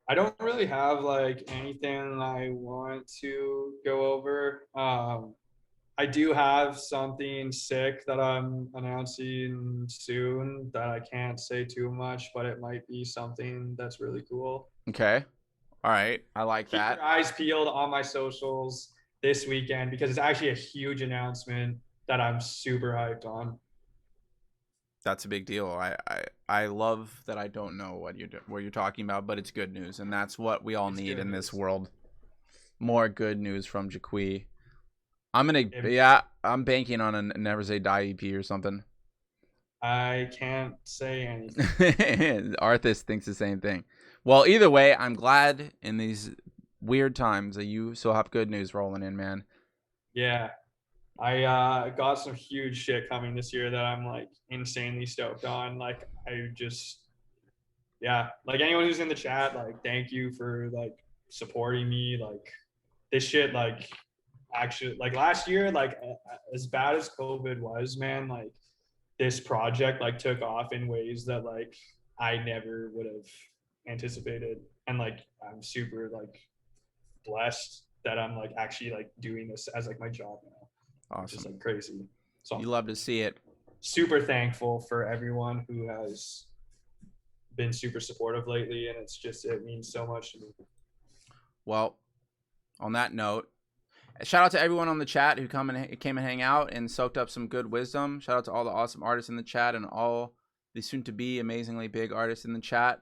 I don't really have like anything I want to go over. I do have something sick that I'm announcing soon that I can't say too much, but it might be something that's really cool. Okay. All right. I like that. Keep your eyes peeled on my socials this weekend because it's actually a huge announcement that I'm super hyped on. That's a big deal. I love that I don't know what you're talking about, but it's good news, and that's what we all need in this world. More good news from Jiqui. I'm banking on a Never Say Die EP or something. I can't say anything. Arthas thinks the same thing. Well, either way, I'm glad in these weird times that you still have good news rolling in, man. Yeah. I got some huge shit coming this year that I'm like insanely stoked on. Like like anyone who's in the chat, like thank you for like supporting me. Like this shit, like actually like last year, like as bad as COVID was, man, like this project like took off in ways that like I never would have anticipated. And like I'm super like blessed that I'm like actually like doing this as like my job now. Awesome. Which is like crazy. So you love to see it. Super thankful for everyone who has been super supportive lately, and it means so much to me. Well, on that note, shout out to everyone on the chat who came and hang out and soaked up some good wisdom. Shout out to all the awesome artists in the chat and all the soon-to-be amazingly big artists in the chat.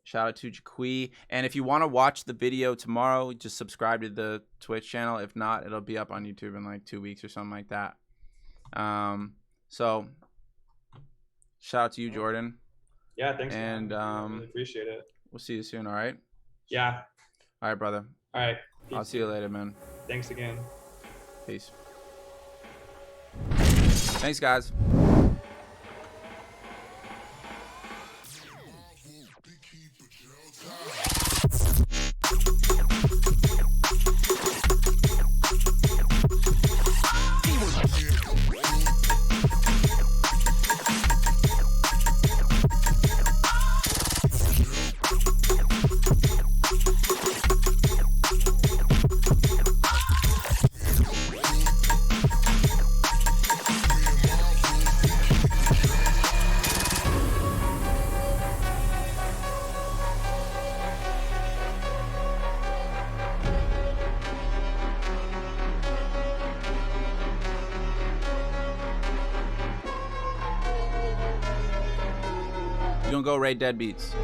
Shout out to Jiqui. And if you want to watch the video tomorrow, just subscribe to the Twitch channel. If not, it'll be up on YouTube in like 2 weeks or something like that. So shout out to you, Jordan. Yeah, thanks. And I really appreciate it. We'll see you soon, all right? Yeah. All right, brother. All right. Peace. I'll see you later, man. Thanks again. Peace. Thanks, guys. gonna go rate Deadbeats.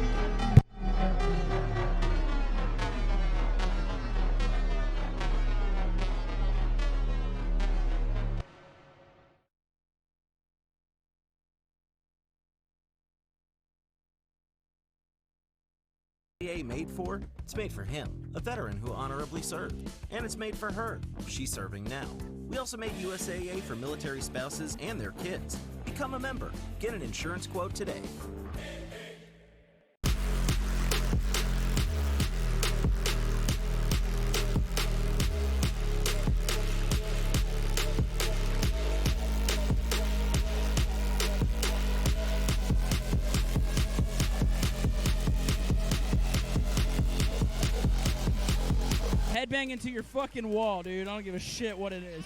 Made for? It's made for him, a veteran who honorably served. And it's made for her. She's serving now. We also made USAA for military spouses and their kids. Become a member. Get an insurance quote today. Headbang into your fucking wall, dude. I don't give a shit what it is.